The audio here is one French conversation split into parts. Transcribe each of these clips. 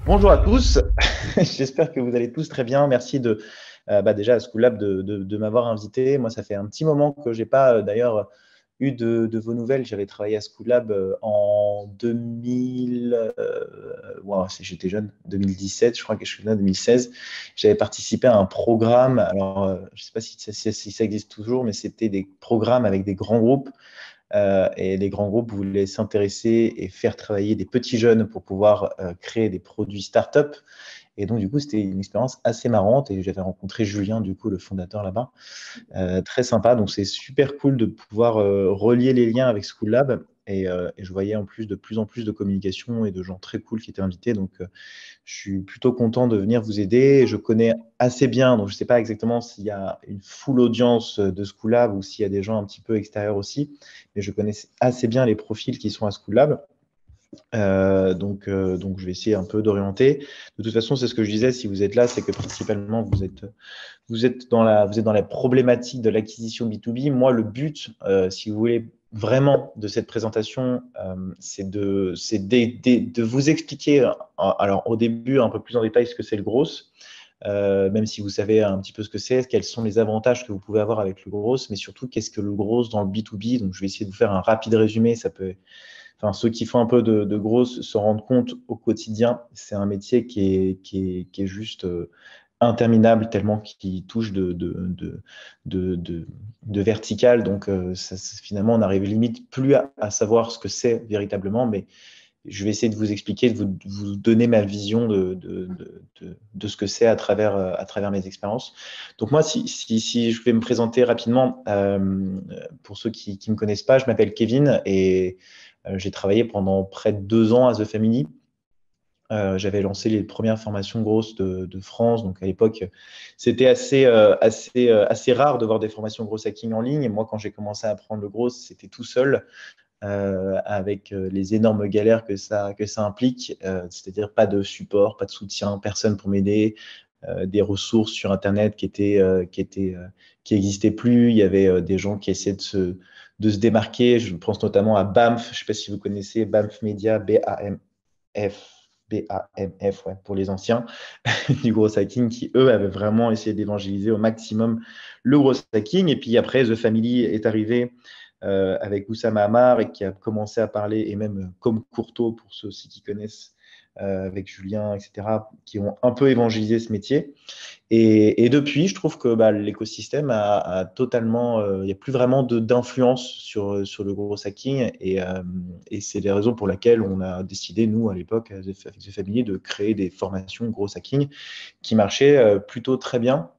Bonjour à tous, j'espère que vous allez tous très bien. Merci déjà à School Lab de m'avoir invité. Moi, ça fait un petit moment que je n'ai pas d'ailleurs eu de vos nouvelles. J'avais travaillé à School Lab en 2000, j'étais jeune, 2017, je crois, quelque chose comme ça, 2016. J'avais participé à un programme. Alors, je ne sais pas si ça existe toujours, mais c'était des programmes avec des grands groupes et les grands groupes voulaient s'intéresser et faire travailler des petits jeunes pour pouvoir créer des produits start-up. Et donc, du coup, c'était une expérience assez marrante et j'avais rencontré Julien, du coup, le fondateur là-bas. Très sympa. Donc, c'est super cool de pouvoir relier les liens avec School Lab. Et je voyais en plus en plus de communication et de gens très cool qui étaient invités. Donc, je suis plutôt content de venir vous aider. Je connais assez bien, donc je ne sais pas exactement s'il y a une full audience de School Lab ou s'il y a des gens un petit peu extérieurs aussi, mais je connais assez bien les profils qui sont à School Lab. Donc, je vais essayer un peu d'orienter. De toute façon, c'est ce que je disais, si vous êtes là, c'est que principalement, vous êtes dans la problématique de l'acquisition B2B. Moi, le but, si vous voulez, vraiment de cette présentation, c'est de vous expliquer, alors au début, un peu plus en détail ce que c'est le gros, même si vous savez un petit peu ce que c'est, quels sont les avantages que vous pouvez avoir avec le gros, mais surtout, qu'est-ce que le gros dans le B2B. Donc, je vais essayer de vous faire un rapide résumé. Enfin, ceux qui font un peu de grosses se rendent compte au quotidien, c'est un métier qui est juste interminable, tellement qu'il touche de vertical. Donc, finalement, on n'arrive limite plus à savoir ce que c'est véritablement, mais je vais essayer de vous expliquer, de vous donner ma vision de ce que c'est à travers mes expériences. Donc moi, si je vais me présenter rapidement, pour ceux qui ne me connaissent pas, je m'appelle Kevin et j'ai travaillé pendant près de 2 ans à The Family. J'avais lancé les premières formations grosses de France. Donc à l'époque, c'était assez rare de voir des formations grosses hacking en ligne. Et moi, quand j'ai commencé à apprendre le gros, c'était tout seul avec les énormes galères que ça implique, c'est-à-dire pas de support, pas de soutien, personne pour m'aider, des ressources sur Internet qui existaient plus. Il y avait des gens qui essaient de se démarquer. Je pense notamment à BAMF. Je ne sais pas si vous connaissez BAMF Media, B-A-M-F. BAMF, ouais, pour les anciens du gros hacking, qui eux avaient vraiment essayé d'évangéliser au maximum le gros hacking. Et puis après, The Family est arrivé avec Oussama Hamar et qui a commencé à parler, et même comme Courteau, pour ceux aussi qui connaissent, avec Julien, etc., qui ont un peu évangélisé ce métier. Et depuis, je trouve que l'écosystème a totalement, il n'y a plus vraiment d'influence sur le gros hacking. Et c'est les raisons pour lesquelles on a décidé, nous, à l'époque, avec The Family, de créer des formations gros hacking qui marchaient plutôt très bien.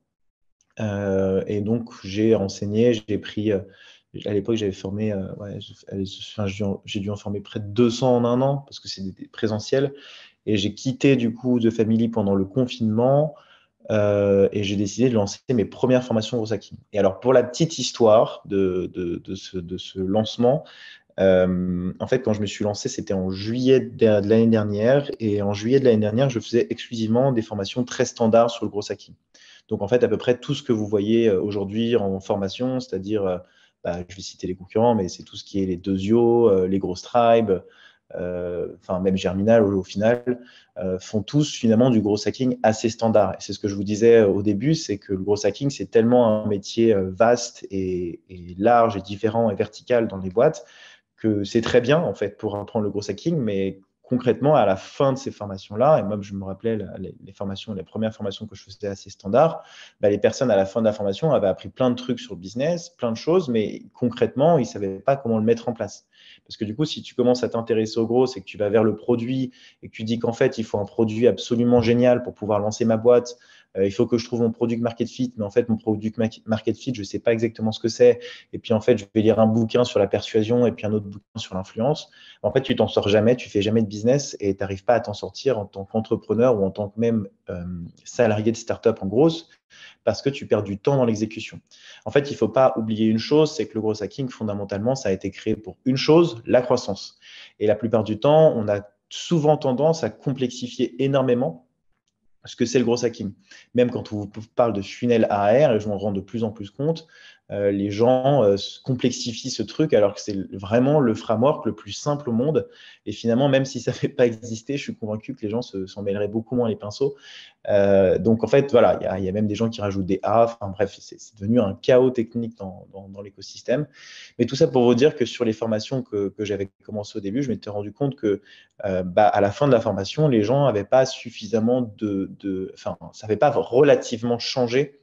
Et donc, j'ai enseigné, j'ai pris, à l'époque, j'avais formé, ouais, enfin, j'ai dû en former près de 200 en un an, parce que c'est des présentiels. Et j'ai quitté, du coup, The Family pendant le confinement, et j'ai décidé de lancer mes premières formations gros hacking. Et alors, pour la petite histoire de ce lancement, en fait, quand je me suis lancé, c'était en juillet de l'année dernière. Et en juillet de l'année dernière, je faisais exclusivement des formations très standards sur le gros hacking. Donc, en fait, à peu près tout ce que vous voyez aujourd'hui en formation, c'est-à-dire, je vais citer les concurrents, mais c'est tout ce qui est les Dosio, les grosses tribes, enfin, même Germinal au final, font tous finalement du gros hacking assez standard. Et c'est ce que je vous disais au début, c'est que le gros hacking, c'est tellement un métier vaste et large et différent et vertical dans les boîtes que c'est très bien en fait pour apprendre le gros hacking, mais concrètement, à la fin de ces formations-là, et même je me rappelais les formations, les premières formations que je faisais assez standard, les personnes à la fin de la formation avaient appris plein de trucs sur le business, plein de choses, mais concrètement, ils ne savaient pas comment le mettre en place. Parce que du coup, si tu commences à t'intéresser au gros, c'est que tu vas vers le produit et que tu dis qu'en fait, il faut un produit absolument génial pour pouvoir lancer ma boîte. Il faut que je trouve mon product market fit, mais en fait, mon product market fit, je ne sais pas exactement ce que c'est. Et puis, en fait, je vais lire un bouquin sur la persuasion et puis un autre bouquin sur l'influence. En fait, tu t'en sors jamais, tu fais jamais de business et tu n'arrives pas à t'en sortir en tant qu'entrepreneur ou en tant que même salarié de startup en grosse parce que tu perds du temps dans l'exécution. En fait, il ne faut pas oublier une chose, c'est que le gros hacking, fondamentalement, ça a été créé pour une chose, la croissance. Et la plupart du temps, on a souvent tendance à complexifier énormément ce que c'est le gros hacking. Même quand on vous parle de funnel AR, et je m'en rends de plus en plus compte, les gens complexifient ce truc alors que c'est vraiment le framework le plus simple au monde. Et finalement, même si ça ne fait pas exister, je suis convaincu que les gens s'en mêleraient beaucoup moins les pinceaux. Donc, en fait, voilà, il y a même des gens qui rajoutent des A. Enfin, bref, c'est devenu un chaos technique dans l'écosystème. Mais tout ça pour vous dire que sur les formations que j'avais commencé au début, je m'étais rendu compte que à la fin de la formation, les gens n'avaient pas suffisamment enfin, ça n'avait pas relativement changé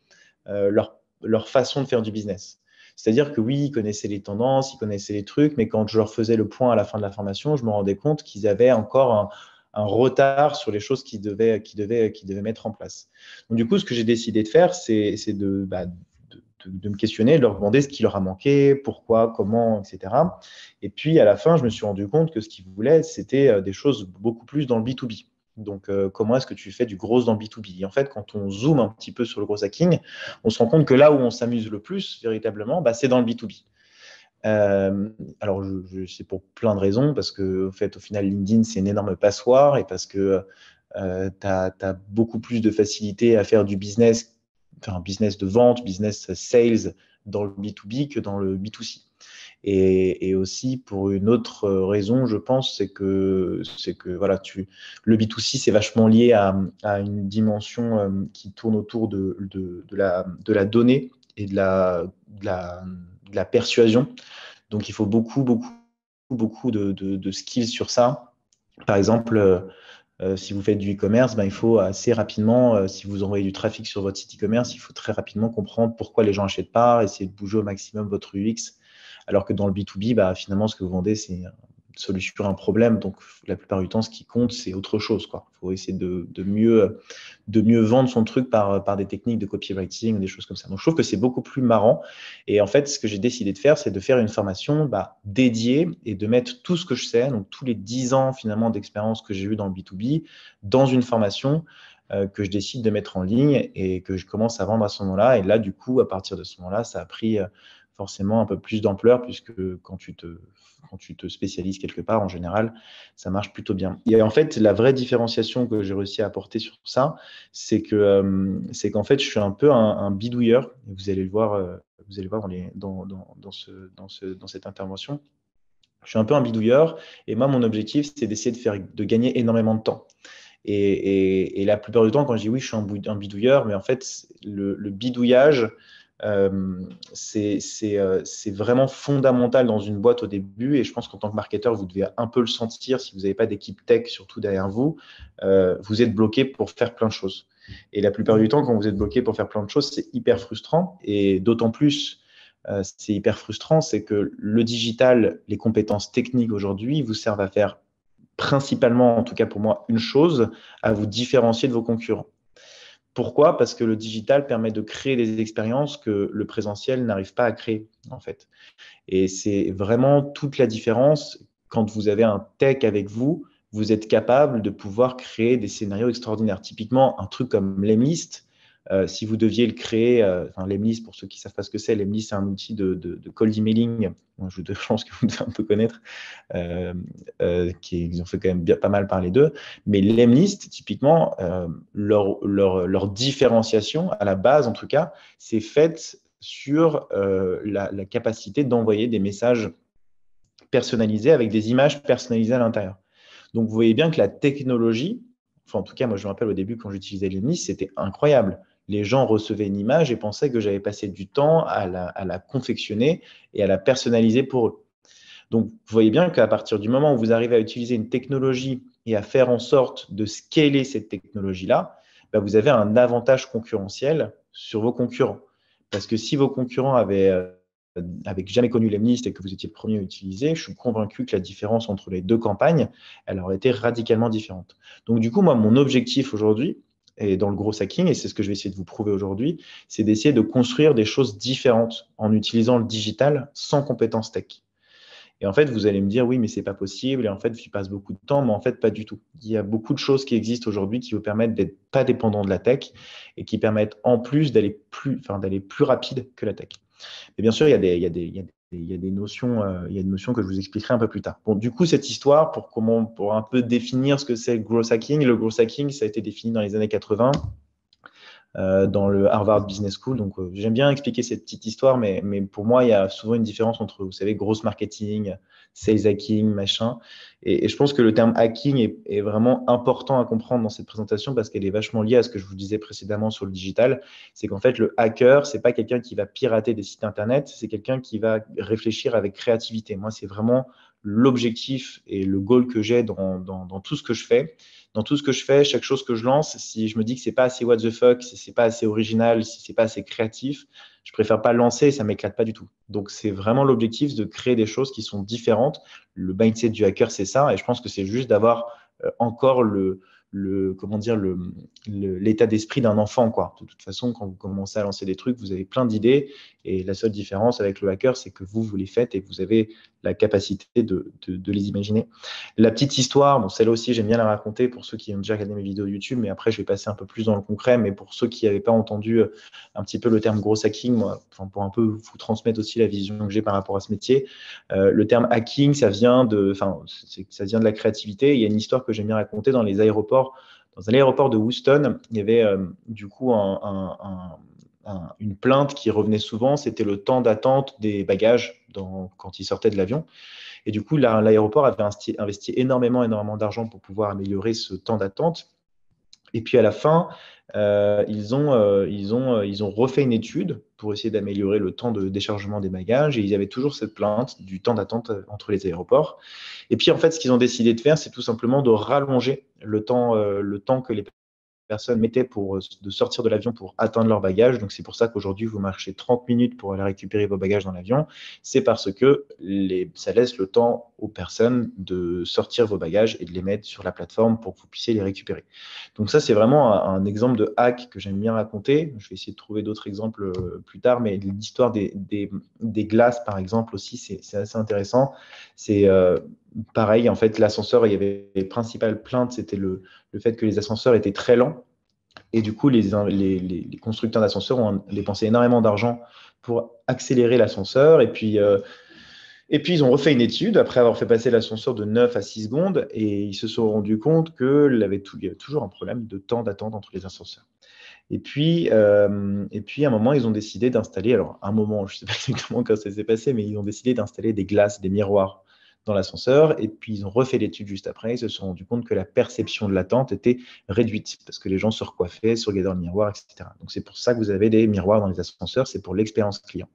leur façon de faire du business. C'est-à-dire que oui, ils connaissaient les tendances, ils connaissaient les trucs, mais quand je leur faisais le point à la fin de la formation, je me rendais compte qu'ils avaient encore un retard sur les choses qu'ils devaient mettre en place. Donc, du coup, ce que j'ai décidé de faire, c'est de me questionner, de leur demander ce qui leur a manqué, pourquoi, comment, etc. Et puis, à la fin, je me suis rendu compte que ce qu'ils voulaient, c'était des choses beaucoup plus dans le B2B. Donc, comment est-ce que tu fais du gros dans le B2B? Et en fait, quand on zoome un petit peu sur le gros hacking, on se rend compte que là où on s'amuse le plus, véritablement, c'est dans le B2B. Alors, c'est pour plein de raisons, parce que, en fait, au final, LinkedIn, c'est une énorme passoire et parce que tu as beaucoup plus de facilité à faire du business, enfin, business de vente, business sales dans le B2B que dans le B2C. Et aussi pour une autre raison, je pense, c'est que voilà, le B2C, c'est vachement lié à une dimension qui tourne autour de la donnée et de la persuasion. Donc, il faut beaucoup de skills sur ça. Par exemple, si vous faites du e-commerce, il faut assez rapidement, si vous envoyez du trafic sur votre site e-commerce, il faut très rapidement comprendre pourquoi les gens n'achètent pas, essayer de bouger au maximum votre UX. Alors que dans le B2B, finalement, ce que vous vendez, c'est une solution à un problème. Donc, la plupart du temps, ce qui compte, c'est autre chose. Il faut essayer de mieux vendre son truc par des techniques de copywriting, des choses comme ça. Donc, je trouve que c'est beaucoup plus marrant. Et en fait, ce que j'ai décidé de faire, c'est de faire une formation dédiée et de mettre tout ce que je sais, donc tous les 10 ans finalement d'expérience que j'ai eu dans le B2B, dans une formation que je décide de mettre en ligne et que je commence à vendre à ce moment-là. Et là, du coup, à partir de ce moment-là, ça a pris forcément un peu plus d'ampleur puisque quand tu te spécialises quelque part, en général, ça marche plutôt bien. Et en fait, la vraie différenciation que j'ai réussi à apporter sur ça, c'est qu'en fait, je suis un peu un bidouilleur. Et vous allez le voir, dans cette intervention. Je suis un peu un bidouilleur et moi, mon objectif, c'est d'essayer de gagner énormément de temps. Et la plupart du temps, quand je dis oui, je suis un bidouilleur, mais en fait, le bidouillage, c'est vraiment fondamental dans une boîte au début. Et je pense qu'en tant que marketeur, vous devez un peu le sentir si vous n'avez pas d'équipe tech, surtout derrière vous. Vous êtes bloqué pour faire plein de choses. Et la plupart du temps, quand vous êtes bloqué pour faire plein de choses, c'est hyper frustrant. Et d'autant plus, c'est hyper frustrant, c'est que le digital, les compétences techniques aujourd'hui vous servent à faire principalement, en tout cas pour moi, une chose, à vous différencier de vos concurrents. Pourquoi? Parce que le digital permet de créer des expériences que le présentiel n'arrive pas à créer, en fait. Et c'est vraiment toute la différence. Quand vous avez un tech avec vous, vous êtes capable de pouvoir créer des scénarios extraordinaires. Typiquement, un truc comme Lemlist, si vous deviez le créer, Lemlist, pour ceux qui ne savent pas ce que c'est, Lemlist, c'est un outil de cold emailing, je pense que vous devez un peu connaître, ils ont fait quand même pas mal parler d'eux. Mais Lemlist, typiquement, leur différenciation, à la base en tout cas, c'est faite sur la capacité d'envoyer des messages personnalisés avec des images personnalisées à l'intérieur. Donc, vous voyez bien que la technologie, enfin en tout cas, moi je me rappelle au début quand j'utilisais Lemlist, c'était incroyable. Les gens recevaient une image et pensaient que j'avais passé du temps à la confectionner et à la personnaliser pour eux. Donc, vous voyez bien qu'à partir du moment où vous arrivez à utiliser une technologie et à faire en sorte de scaler cette technologie-là, vous avez un avantage concurrentiel sur vos concurrents. Parce que si vos concurrents avaient jamais connu Lemlist et que vous étiez le premier à utiliser, je suis convaincu que la différence entre les deux campagnes, elle aurait été radicalement différente. Donc, du coup, moi, mon objectif aujourd'hui, et dans le gros hacking, et c'est ce que je vais essayer de vous prouver aujourd'hui, c'est d'essayer de construire des choses différentes en utilisant le digital sans compétences tech. Et en fait, vous allez me dire, oui, mais c'est pas possible. Et en fait, j'y passe beaucoup de temps, mais en fait, pas du tout. Il y a beaucoup de choses qui existent aujourd'hui qui vous permettent d'être pas dépendant de la tech et qui permettent en plus d'aller plus rapide que la tech. Mais bien sûr, il y a des notions, il y a des notions que je vous expliquerai un peu plus tard. Bon, du coup, cette histoire, pour un peu définir ce que c'est le growth hacking, ça a été défini dans les années 80 dans le Harvard Business School. Donc, j'aime bien expliquer cette petite histoire, mais pour moi, il y a souvent une différence entre, vous savez, gross marketing, sales hacking, machin. Et je pense que le terme hacking est vraiment important à comprendre dans cette présentation parce qu'elle est vachement liée à ce que je vous disais précédemment sur le digital. C'est qu'en fait, le hacker, c'est pas quelqu'un qui va pirater des sites internet, c'est quelqu'un qui va réfléchir avec créativité. Moi, c'est vraiment l'objectif et le goal que j'ai dans tout ce que je fais. Dans tout ce que je fais, chaque chose que je lance, si je me dis que c'est pas assez what the fuck, si c'est pas assez original, si c'est pas assez créatif, je préfère pas le lancer et ça m'éclate pas du tout. Donc c'est vraiment l'objectif de créer des choses qui sont différentes. Le mindset du hacker, c'est ça, et je pense que c'est juste d'avoir encore comment dire, l'état d'esprit d'un enfant, quoi. De toute façon, quand vous commencez à lancer des trucs, vous avez plein d'idées, et la seule différence avec le hacker, c'est que vous les faites et vous avez la capacité de les imaginer. La petite histoire, bon, celle-là aussi, j'aime bien la raconter pour ceux qui ont déjà regardé mes vidéos YouTube, mais après, je vais passer un peu plus dans le concret. Mais pour ceux qui n'avaient pas entendu un petit peu le terme gros hacking, moi, enfin, pour un peu vous transmettre aussi la vision que j'ai par rapport à ce métier, le terme hacking, ça vient ça vient de la créativité. Il y a une histoire que j'aime bien raconter dans les aéroports. Dans un aéroport de Houston, il y avait du coup une plainte qui revenait souvent, c'était le temps d'attente des bagages quand ils sortaient de l'avion. Et du coup, l'aéroport avait investi énormément d'argent pour pouvoir améliorer ce temps d'attente. Et puis à la fin, ils ont refait une étude pour essayer d'améliorer le temps de déchargement des bagages. Et ils avaient toujours cette plainte du temps d'attente entre les aéroports. Et puis en fait, ce qu'ils ont décidé de faire, c'est tout simplement de rallonger le temps que les personnes mettaient de sortir de l'avion pour atteindre leur bagage. Donc, c'est pour ça qu'aujourd'hui, vous marchez 30 minutes pour aller récupérer vos bagages dans l'avion. C'est parce que ça laisse le temps aux personnes de sortir vos bagages et de les mettre sur la plateforme pour que vous puissiez les récupérer. Donc, ça, c'est vraiment un exemple de hack que j'aime bien raconter. Je vais essayer de trouver d'autres exemples plus tard, mais l'histoire des glaces, par exemple, aussi, c'est assez intéressant. C'est pareil, en fait, l'ascenseur, il y avait les principales plaintes, c'était le fait que les ascenseurs étaient très lents. Et du coup, les constructeurs d'ascenseurs ont dépensé énormément d'argent pour accélérer l'ascenseur. Et puis, ils ont refait une étude après avoir fait passer l'ascenseur de 9 à 6 secondes et ils se sont rendus compte qu'il y avait toujours un problème de temps d'attente entre les ascenseurs. Et puis, à un moment, ils ont décidé d'installer, alors un moment, je ne sais pas exactement quand ça s'est passé, mais ils ont décidé d'installer des glaces, des miroirs dans l'ascenseur. Et puis, ils ont refait l'étude juste après. Ils se sont rendus compte que la perception de l'attente était réduite parce que les gens se recoiffaient, se regardaient dans le miroir, etc. Donc, c'est pour ça que vous avez des miroirs dans les ascenseurs, c'est pour l'expérience client.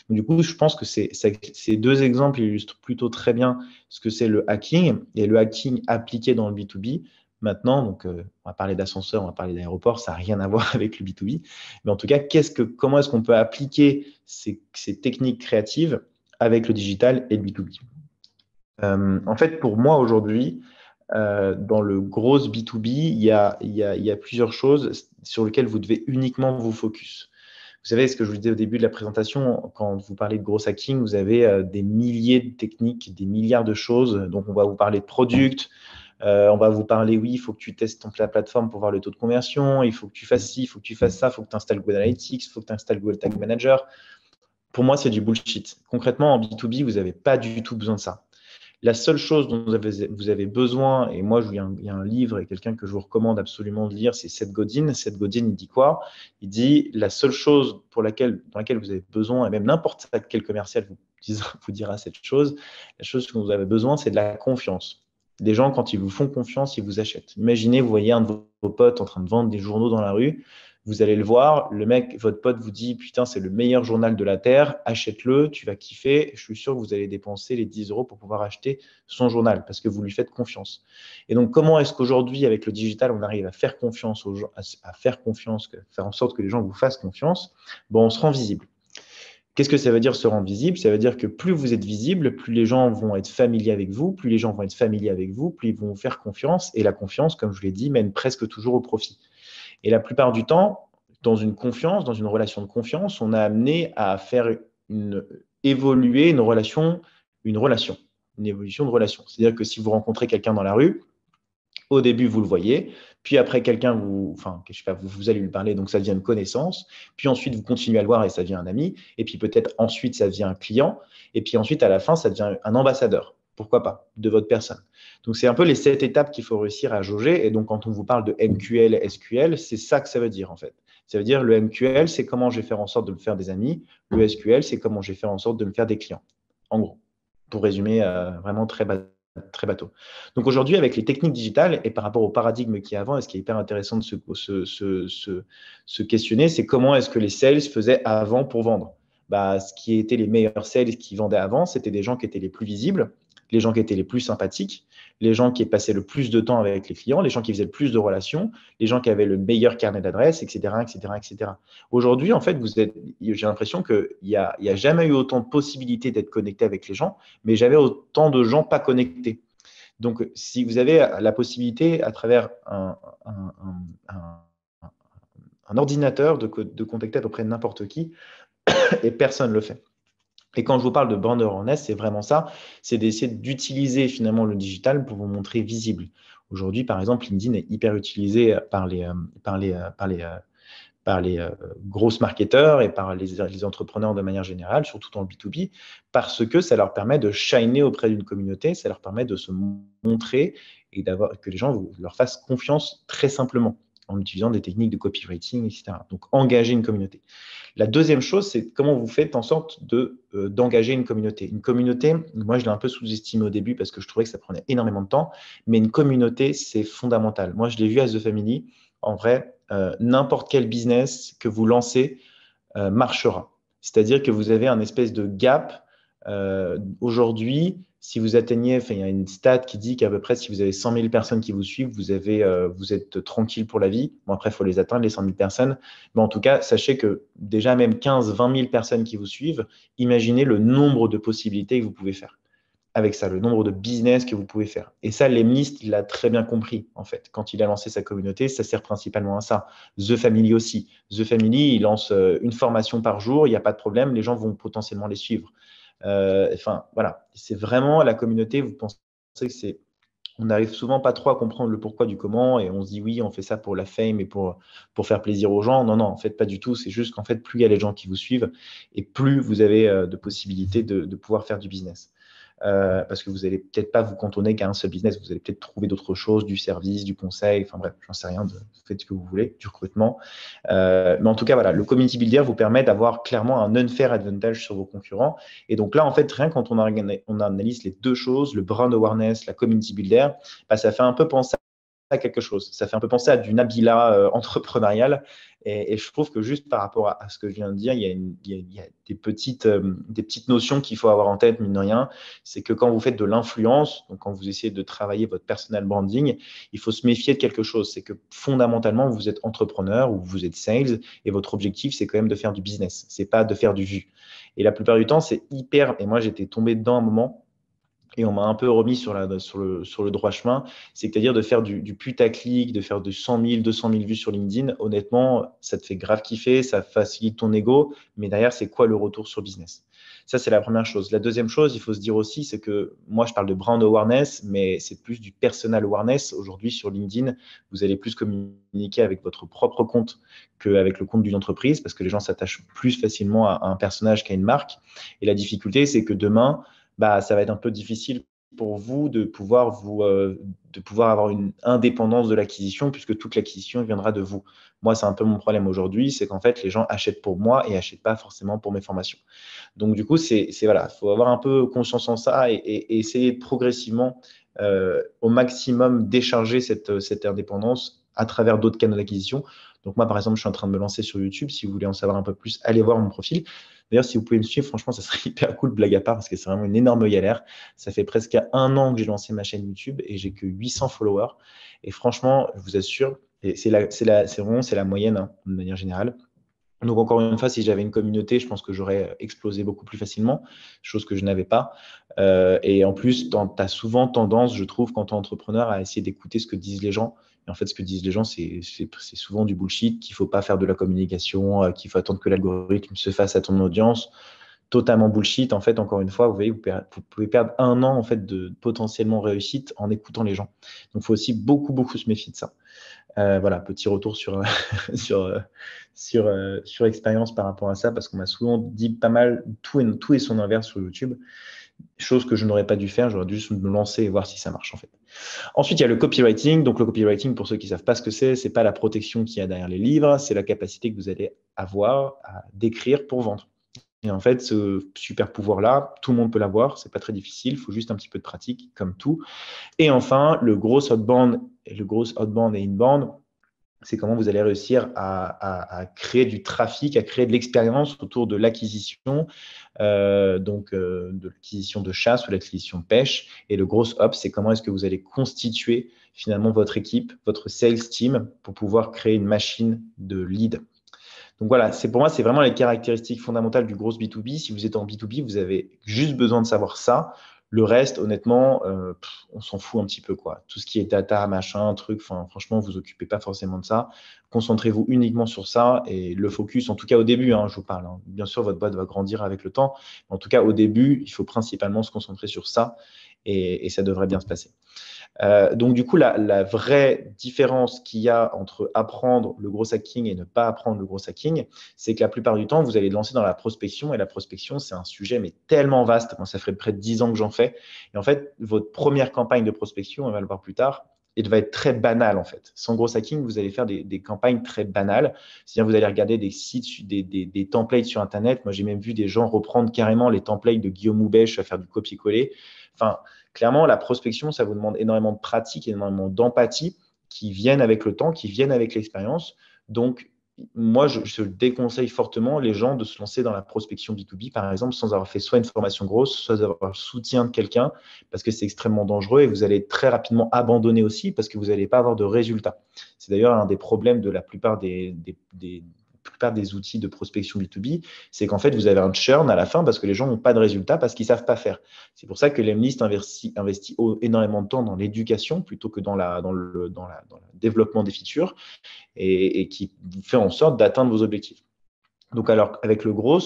Donc, du coup, je pense que ces deux exemples illustrent plutôt très bien ce que c'est le hacking et le hacking appliqué dans le B2B. Maintenant, donc, on va parler d'ascenseur, on va parler d'aéroport, ça n'a rien à voir avec le B2B. Mais en tout cas, comment est-ce qu'on peut appliquer ces techniques créatives avec le digital et le B2B? En fait, pour moi, aujourd'hui, dans le gros B2B, il y a plusieurs choses sur lesquelles vous devez uniquement vous focus. Vous savez, ce que je vous disais au début de la présentation, quand vous parlez de gros hacking, vous avez des milliers de techniques, des milliards de choses. Donc, on va vous parler de product, on va vous parler, oui, il faut que tu testes la plateforme pour voir le taux de conversion, il faut que tu fasses ci, il faut que tu fasses ça, il faut que tu installes Google Analytics, il faut que tu installes Google Tag Manager. Pour moi, c'est du bullshit. Concrètement, en B2B, vous n'avez pas du tout besoin de ça. La seule chose dont vous avez besoin, et moi, il y a un livre et quelqu'un que je vous recommande absolument de lire, c'est Seth Godin. Seth Godin, il dit quoi? Il dit la seule chose dans laquelle vous avez besoin, et même n'importe quel commercial vous dira cette chose, la chose que vous avez besoin, c'est de la confiance. Les gens, quand ils vous font confiance, ils vous achètent. Imaginez, vous voyez un de vos potes en train de vendre des journaux dans la rue. Vous allez le voir, le mec, votre pote vous dit, putain, c'est le meilleur journal de la Terre, achète-le, tu vas kiffer. Je suis sûr que vous allez dépenser les 10 euros pour pouvoir acheter son journal parce que vous lui faites confiance. Et donc, comment est-ce qu'aujourd'hui, avec le digital, on arrive à faire confiance aux gens, à faire en sorte que les gens vous fassent confiance? Bon, on se rend visible. Qu'est-ce que ça veut dire se rendre visible? Ça veut dire que plus vous êtes visible, plus les gens vont être familiers avec vous, plus les gens vont être familiers avec vous, plus ils vont vous faire confiance. Et la confiance, comme je l'ai dit, mène presque toujours au profit. Et la plupart du temps, dans une relation de confiance, on a amené à faire évoluer une évolution de relation. C'est-à-dire que si vous rencontrez quelqu'un dans la rue, au début, vous le voyez, puis après, je sais pas, vous allez lui parler, donc ça devient une connaissance, puis ensuite, vous continuez à le voir et ça devient un ami, et puis peut-être ensuite, ça devient un client, et puis ensuite, à la fin, ça devient un ambassadeur, pourquoi pas, de votre personne. Donc, c'est un peu les 7 étapes qu'il faut réussir à jauger, et donc quand on vous parle de MQL, SQL, c'est ça que ça veut dire, en fait. Ça veut dire le MQL, c'est comment je vais faire en sorte de me faire des amis. Le SQL, c'est comment je vais faire en sorte de me faire des clients. En gros, pour résumer vraiment très bateau. Donc aujourd'hui, avec les techniques digitales et par rapport au paradigme qu'il y a avant, et ce qui est hyper intéressant de se questionner, c'est comment est-ce que les sales faisaient avant pour vendre. Bah, ce qui étaient les meilleurs sales qui vendaient avant, c'était des gens qui étaient les plus visibles, les gens qui étaient les plus sympathiques, les gens qui passaient le plus de temps avec les clients, les gens qui faisaient le plus de relations, les gens qui avaient le meilleur carnet d'adresses, etc., etc., etc. Aujourd'hui, en fait, j'ai l'impression qu'il n'y a jamais eu autant de possibilités d'être connecté avec les gens, mais j'avais autant de gens pas connectés. Donc, si vous avez la possibilité, à travers un ordinateur, de contacter à peu près n'importe qui, et personne ne le fait. Et quand je vous parle de brand awareness, c'est vraiment ça, c'est d'essayer d'utiliser finalement le digital pour vous montrer visible. Aujourd'hui, par exemple, LinkedIn est hyper utilisé par les grosses marketeurs et par les entrepreneurs de manière générale, surtout dans le B2B, parce que ça leur permet de shiner auprès d'une communauté, ça leur permet de se montrer et que les gens leur fassent confiance très simplement en utilisant des techniques de copywriting, etc. Donc, engager une communauté. La deuxième chose, c'est comment vous faites en sorte d'engager une communauté. Une communauté, moi, je l'ai un peu sous-estimé au début parce que je trouvais que ça prenait énormément de temps, mais une communauté, c'est fondamental. Moi, je l'ai vu à The Family. En vrai, n'importe quel business que vous lancez marchera. C'est-à-dire que vous avez un espèce de gap. Aujourd'hui, si vous atteignez, il y a une stat qui dit qu'à peu près, si vous avez 100 000 personnes qui vous suivent, vous êtes tranquille pour la vie. Bon, après, il faut les atteindre, les 100 000 personnes. Mais en tout cas, sachez que déjà même 15-20 000 personnes qui vous suivent, imaginez le nombre de possibilités que vous pouvez faire avec ça, le nombre de business que vous pouvez faire. Et ça, Lemlist, il l'a très bien compris, en fait. Quand il a lancé sa communauté, ça sert principalement à ça. The Family aussi. The Family, il lance une formation par jour, il n'y a pas de problème, les gens vont potentiellement les suivre. Enfin, voilà, c'est vraiment la communauté, vous pensez que c'est... On n'arrive souvent pas trop à comprendre le pourquoi du comment et on se dit oui, on fait ça pour la fame et pour faire plaisir aux gens. Non, non, en fait, pas du tout. C'est juste qu'en fait, plus il y a les gens qui vous suivent et plus vous avez de possibilités de pouvoir faire du business. Parce que vous n'allez peut-être pas vous cantonner qu'à un seul business, vous allez peut-être trouver d'autres choses, du service, du conseil, enfin bref, j'en sais rien, faites ce que vous voulez, du recrutement. Mais en tout cas, voilà, le community builder vous permet d'avoir clairement un unfair advantage sur vos concurrents. Et donc là, en fait, rien quand on analyse les deux choses, le brand awareness, la community builder, bah, ça fait un peu penser à quelque chose. Ça fait un peu penser à du Nabila entrepreneurial. Et je trouve que juste par rapport à ce que je viens de dire, il y a des petites notions qu'il faut avoir en tête, mine de rien. C'est que quand vous faites de l'influence, donc quand vous essayez de travailler votre personal branding, il faut se méfier de quelque chose. C'est que fondamentalement, vous êtes entrepreneur ou vous êtes sales et votre objectif, c'est quand même de faire du business. C'est pas de faire du vu. Et la plupart du temps, c'est hyper. Et moi, j'étais tombé dedans à un moment et on m'a un peu remis sur le droit chemin, c'est-à-dire de faire du putaclic, de faire de 100 000, 200 000 vues sur LinkedIn. Honnêtement, ça te fait grave kiffer, ça facilite ton ego, mais derrière, c'est quoi le retour sur business? Ça, c'est la première chose. La deuxième chose, il faut se dire aussi, c'est que moi, je parle de brand awareness, mais c'est plus du personal awareness. Aujourd'hui, sur LinkedIn, vous allez plus communiquer avec votre propre compte qu'avec le compte d'une entreprise, parce que les gens s'attachent plus facilement à un personnage qu'à une marque. Et la difficulté, c'est que demain, bah, ça va être un peu difficile pour vous de pouvoir avoir une indépendance de l'acquisition puisque toute l'acquisition viendra de vous. Moi, c'est un peu mon problème aujourd'hui, c'est qu'en fait, les gens achètent pour moi et achètent pas forcément pour mes formations. Donc, du coup, voilà, faut avoir un peu conscience en ça et essayer progressivement au maximum décharger cette indépendance à travers d'autres canaux d'acquisition. Donc, moi, par exemple, je suis en train de me lancer sur YouTube. Si vous voulez en savoir un peu plus, allez voir mon profil. D'ailleurs, si vous pouvez me suivre, franchement, ça serait hyper cool, blague à part, parce que c'est vraiment une énorme galère. Ça fait presque 1 an que j'ai lancé ma chaîne YouTube et j'ai que 800 followers. Et franchement, je vous assure, et c'est la moyenne hein, de manière générale. Donc, encore une fois, si j'avais une communauté, je pense que j'aurais explosé beaucoup plus facilement, chose que je n'avais pas. Et en plus, tu as souvent tendance, je trouve, quand tu es entrepreneur, à essayer d'écouter ce que disent les gens. Et en fait, ce que disent les gens, c'est souvent du bullshit, qu'il ne faut pas faire de la communication, qu'il faut attendre que l'algorithme se fasse à ton audience. Totalement bullshit. En fait, encore une fois, vous voyez, vous pouvez perdre 1 an en fait, de potentiellement réussite en écoutant les gens. Donc, il faut aussi beaucoup, beaucoup se méfier de ça. Voilà, petit retour sur, sur expérience par rapport à ça, parce qu'on m'a souvent dit pas mal tout et son inverse sur YouTube. chose que je n'aurais pas dû faire. J'aurais dû juste me lancer et voir si ça marche en fait. Ensuite, il y a le copywriting. Donc, le copywriting, pour ceux qui ne savent pas ce que c'est pas la protection qu'il y a derrière les livres, c'est la capacité que vous allez avoir à d'écrire pour vendre. Et en fait, ce super pouvoir-là, tout le monde peut l'avoir, c'est pas très difficile, il faut juste un petit peu de pratique, comme tout. Et enfin, le gros outbound et inbound, c'est comment vous allez réussir à créer du trafic, à créer de l'expérience autour de l'acquisition, de l'acquisition de chasse ou l'acquisition de pêche. Et le gros ops, c'est comment est-ce que vous allez constituer finalement votre équipe, votre sales team pour pouvoir créer une machine de lead. Donc voilà, pour moi, c'est vraiment les caractéristiques fondamentales du gros B2B. Si vous êtes en B2B, vous avez juste besoin de savoir ça. Le reste, honnêtement, on s'en fout un petit peu, quoi. Tout ce qui est data, machin, truc, franchement, vous occupez pas forcément de ça. Concentrez-vous uniquement sur ça et le focus, en tout cas au début, je vous parle. Bien sûr, votre boîte va grandir avec le temps. Mais en tout cas, au début, il faut principalement se concentrer sur ça et ça devrait bien se passer. Donc, du coup, la vraie différence qu'il y a entre apprendre le gros hacking et ne pas apprendre le gros hacking, c'est que la plupart du temps, vous allez lancer dans la prospection. Et la prospection, c'est un sujet mais tellement vaste. Moi, ça fait près de 10 ans que j'en fais. Et en fait, votre première campagne de prospection, on va le voir plus tard, elle va être très banale en fait. Sans gros hacking, vous allez faire des campagnes très banales. C'est-à-dire, vous allez regarder des sites, des templates sur Internet. Moi, j'ai même vu des gens reprendre carrément les templates de Guillaume Houbèche à faire du copier-coller. Enfin, clairement, la prospection, ça vous demande énormément de pratique, énormément d'empathie qui viennent avec le temps, qui viennent avec l'expérience. Donc, moi, je déconseille fortement les gens de se lancer dans la prospection B2B, par exemple, sans avoir fait soit une formation grosse, soit avoir le soutien de quelqu'un, parce que c'est extrêmement dangereux et vous allez très rapidement abandonner aussi parce que vous n'allez pas avoir de résultats. C'est d'ailleurs un des problèmes de la plupart des outils de prospection B2B, c'est qu'en fait, vous avez un churn à la fin parce que les gens n'ont pas de résultats parce qu'ils ne savent pas faire. C'est pour ça que Lemlist investit énormément de temps dans l'éducation plutôt que dans le développement des features et qui fait en sorte d'atteindre vos objectifs. Donc, alors, avec le gros,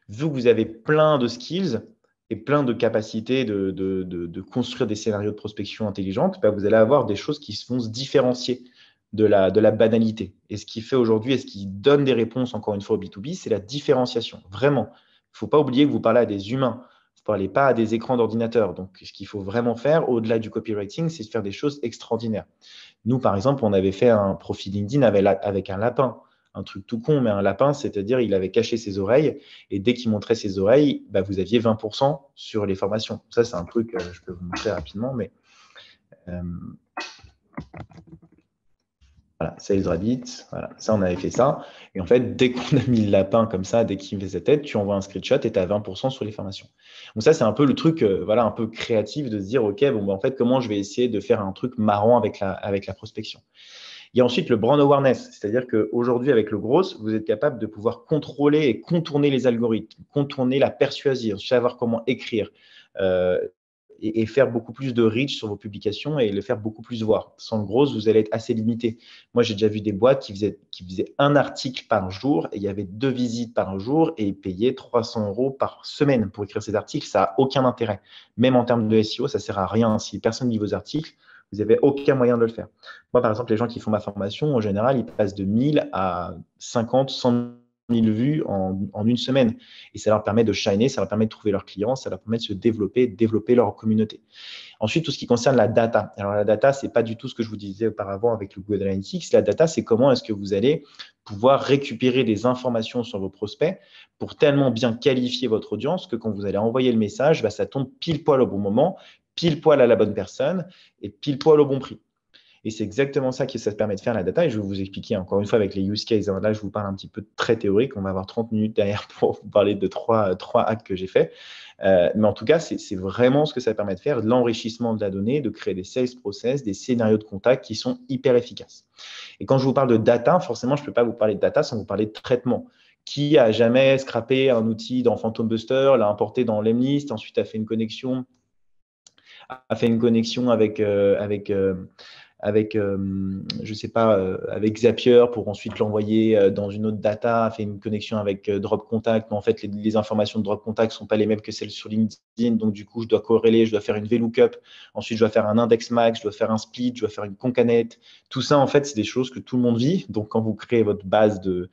vu que vous avez plein de skills et plein de capacités de construire des scénarios de prospection intelligentes, vous allez avoir des choses qui vont se différencier de la banalité. Et ce qui fait aujourd'hui et ce qui donne des réponses, encore une fois, au B2B, c'est la différenciation. Vraiment. Il ne faut pas oublier que vous parlez à des humains. Vous ne parlez pas à des écrans d'ordinateur. Donc, ce qu'il faut vraiment faire, au-delà du copywriting, c'est de faire des choses extraordinaires. Nous, par exemple, on avait fait un profil LinkedIn avec un lapin. Un truc tout con, mais un lapin, c'est-à-dire il avait caché ses oreilles et dès qu'il montrait ses oreilles, vous aviez 20% sur les formations. Ça, c'est un truc, je peux vous montrer rapidement, mais voilà, Sales Rabbit, voilà, ça, on avait fait ça. Et en fait, dès qu'on a mis le lapin comme ça, dès qu'il fait sa tête, tu envoies un screenshot et tu as 20% sur les formations. Donc ça, c'est un peu le truc un peu créatif de se dire, OK, en fait, comment je vais essayer de faire un truc marrant avec la prospection. Il y a ensuite le brand awareness, c'est-à-dire qu'aujourd'hui, avec le gros, vous êtes capable de pouvoir contrôler et contourner les algorithmes, contourner la persuasion, savoir comment écrire et faire beaucoup plus de reach sur vos publications et le faire beaucoup plus voir. Sans le gros, vous allez être assez limité. Moi, j'ai déjà vu des boîtes qui faisaient un article par jour et il y avait 2 visites par jour et ils payaient 300 € par semaine pour écrire ces articles. Ça n'a aucun intérêt. Même en termes de SEO, ça ne sert à rien. Si personne ne lit vos articles, vous n'avez aucun moyen de le faire. Moi, par exemple, les gens qui font ma formation, en général, ils passent de 1000 à 50, 100 000 vues en une semaine. Et ça leur permet de shiner, ça leur permet de trouver leurs clients, ça leur permet de se développer, de développer leur communauté. Ensuite, tout ce qui concerne la data. Alors, la data, ce n'est pas du tout ce que je vous disais auparavant avec le Google Analytics. La data, c'est comment est-ce que vous allez pouvoir récupérer des informations sur vos prospects pour tellement bien qualifier votre audience que quand vous allez envoyer le message, ça tombe pile poil au bon moment, pile poil à la bonne personne et pile poil au bon prix. Et c'est exactement ça que ça te permet de faire la data. Et je vais vous expliquer encore une fois avec les use cases. Là, je vous parle un petit peu très théorique. On va avoir 30 minutes derrière pour vous parler de trois hacks que j'ai fait. Mais en tout cas, c'est vraiment ce que ça permet de faire, de l'enrichissement de la donnée, de créer des sales process, des scénarios de contact qui sont hyper efficaces. Et quand je vous parle de data, forcément, je ne peux pas vous parler de data sans vous parler de traitement. Qui a jamais scrappé un outil dans Phantom Buster, l'a importé dans Lemlist, ensuite a fait une connexion je sais pas, avec Zapier pour ensuite l'envoyer dans une autre data, fait une connexion avec Drop Contact, mais en fait, les informations de Drop Contact ne sont pas les mêmes que celles sur LinkedIn, donc du coup, je dois corréler, je dois faire une VLOOKUP, ensuite, je dois faire un index max, je dois faire un split, je dois faire une concatenate. Tout ça, en fait, c'est des choses que tout le monde vit. Donc, quand vous créez votre base de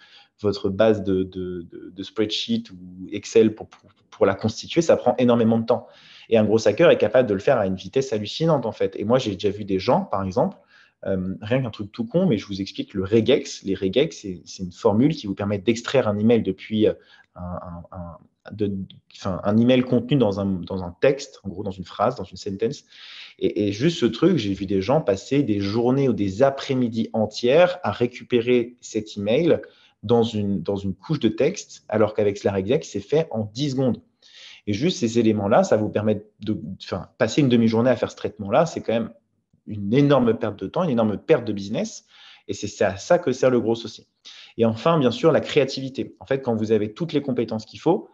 spreadsheet ou Excel pour la constituer, ça prend énormément de temps. Et un gros hacker est capable de le faire à une vitesse hallucinante, en fait. Et moi, j'ai déjà vu des gens, par exemple, rien qu'un truc tout con, mais je vous explique le regex. Les regex, c'est une formule qui vous permet d'extraire un email depuis un email contenu dans un texte, en gros, dans une phrase, dans une sentence. Et juste ce truc, j'ai vu des gens passer des journées ou des après-midi entières à récupérer cet email dans une couche de texte, alors qu'avec la regex, c'est fait en 10 secondes. Et juste ces éléments-là, ça vous permet de passer une demi-journée à faire ce traitement-là, c'est quand même une énorme perte de temps, une énorme perte de business. Et c'est à ça que sert le gros aussi. Et enfin, bien sûr, la créativité. En fait, quand vous avez toutes les compétences qu'il faut,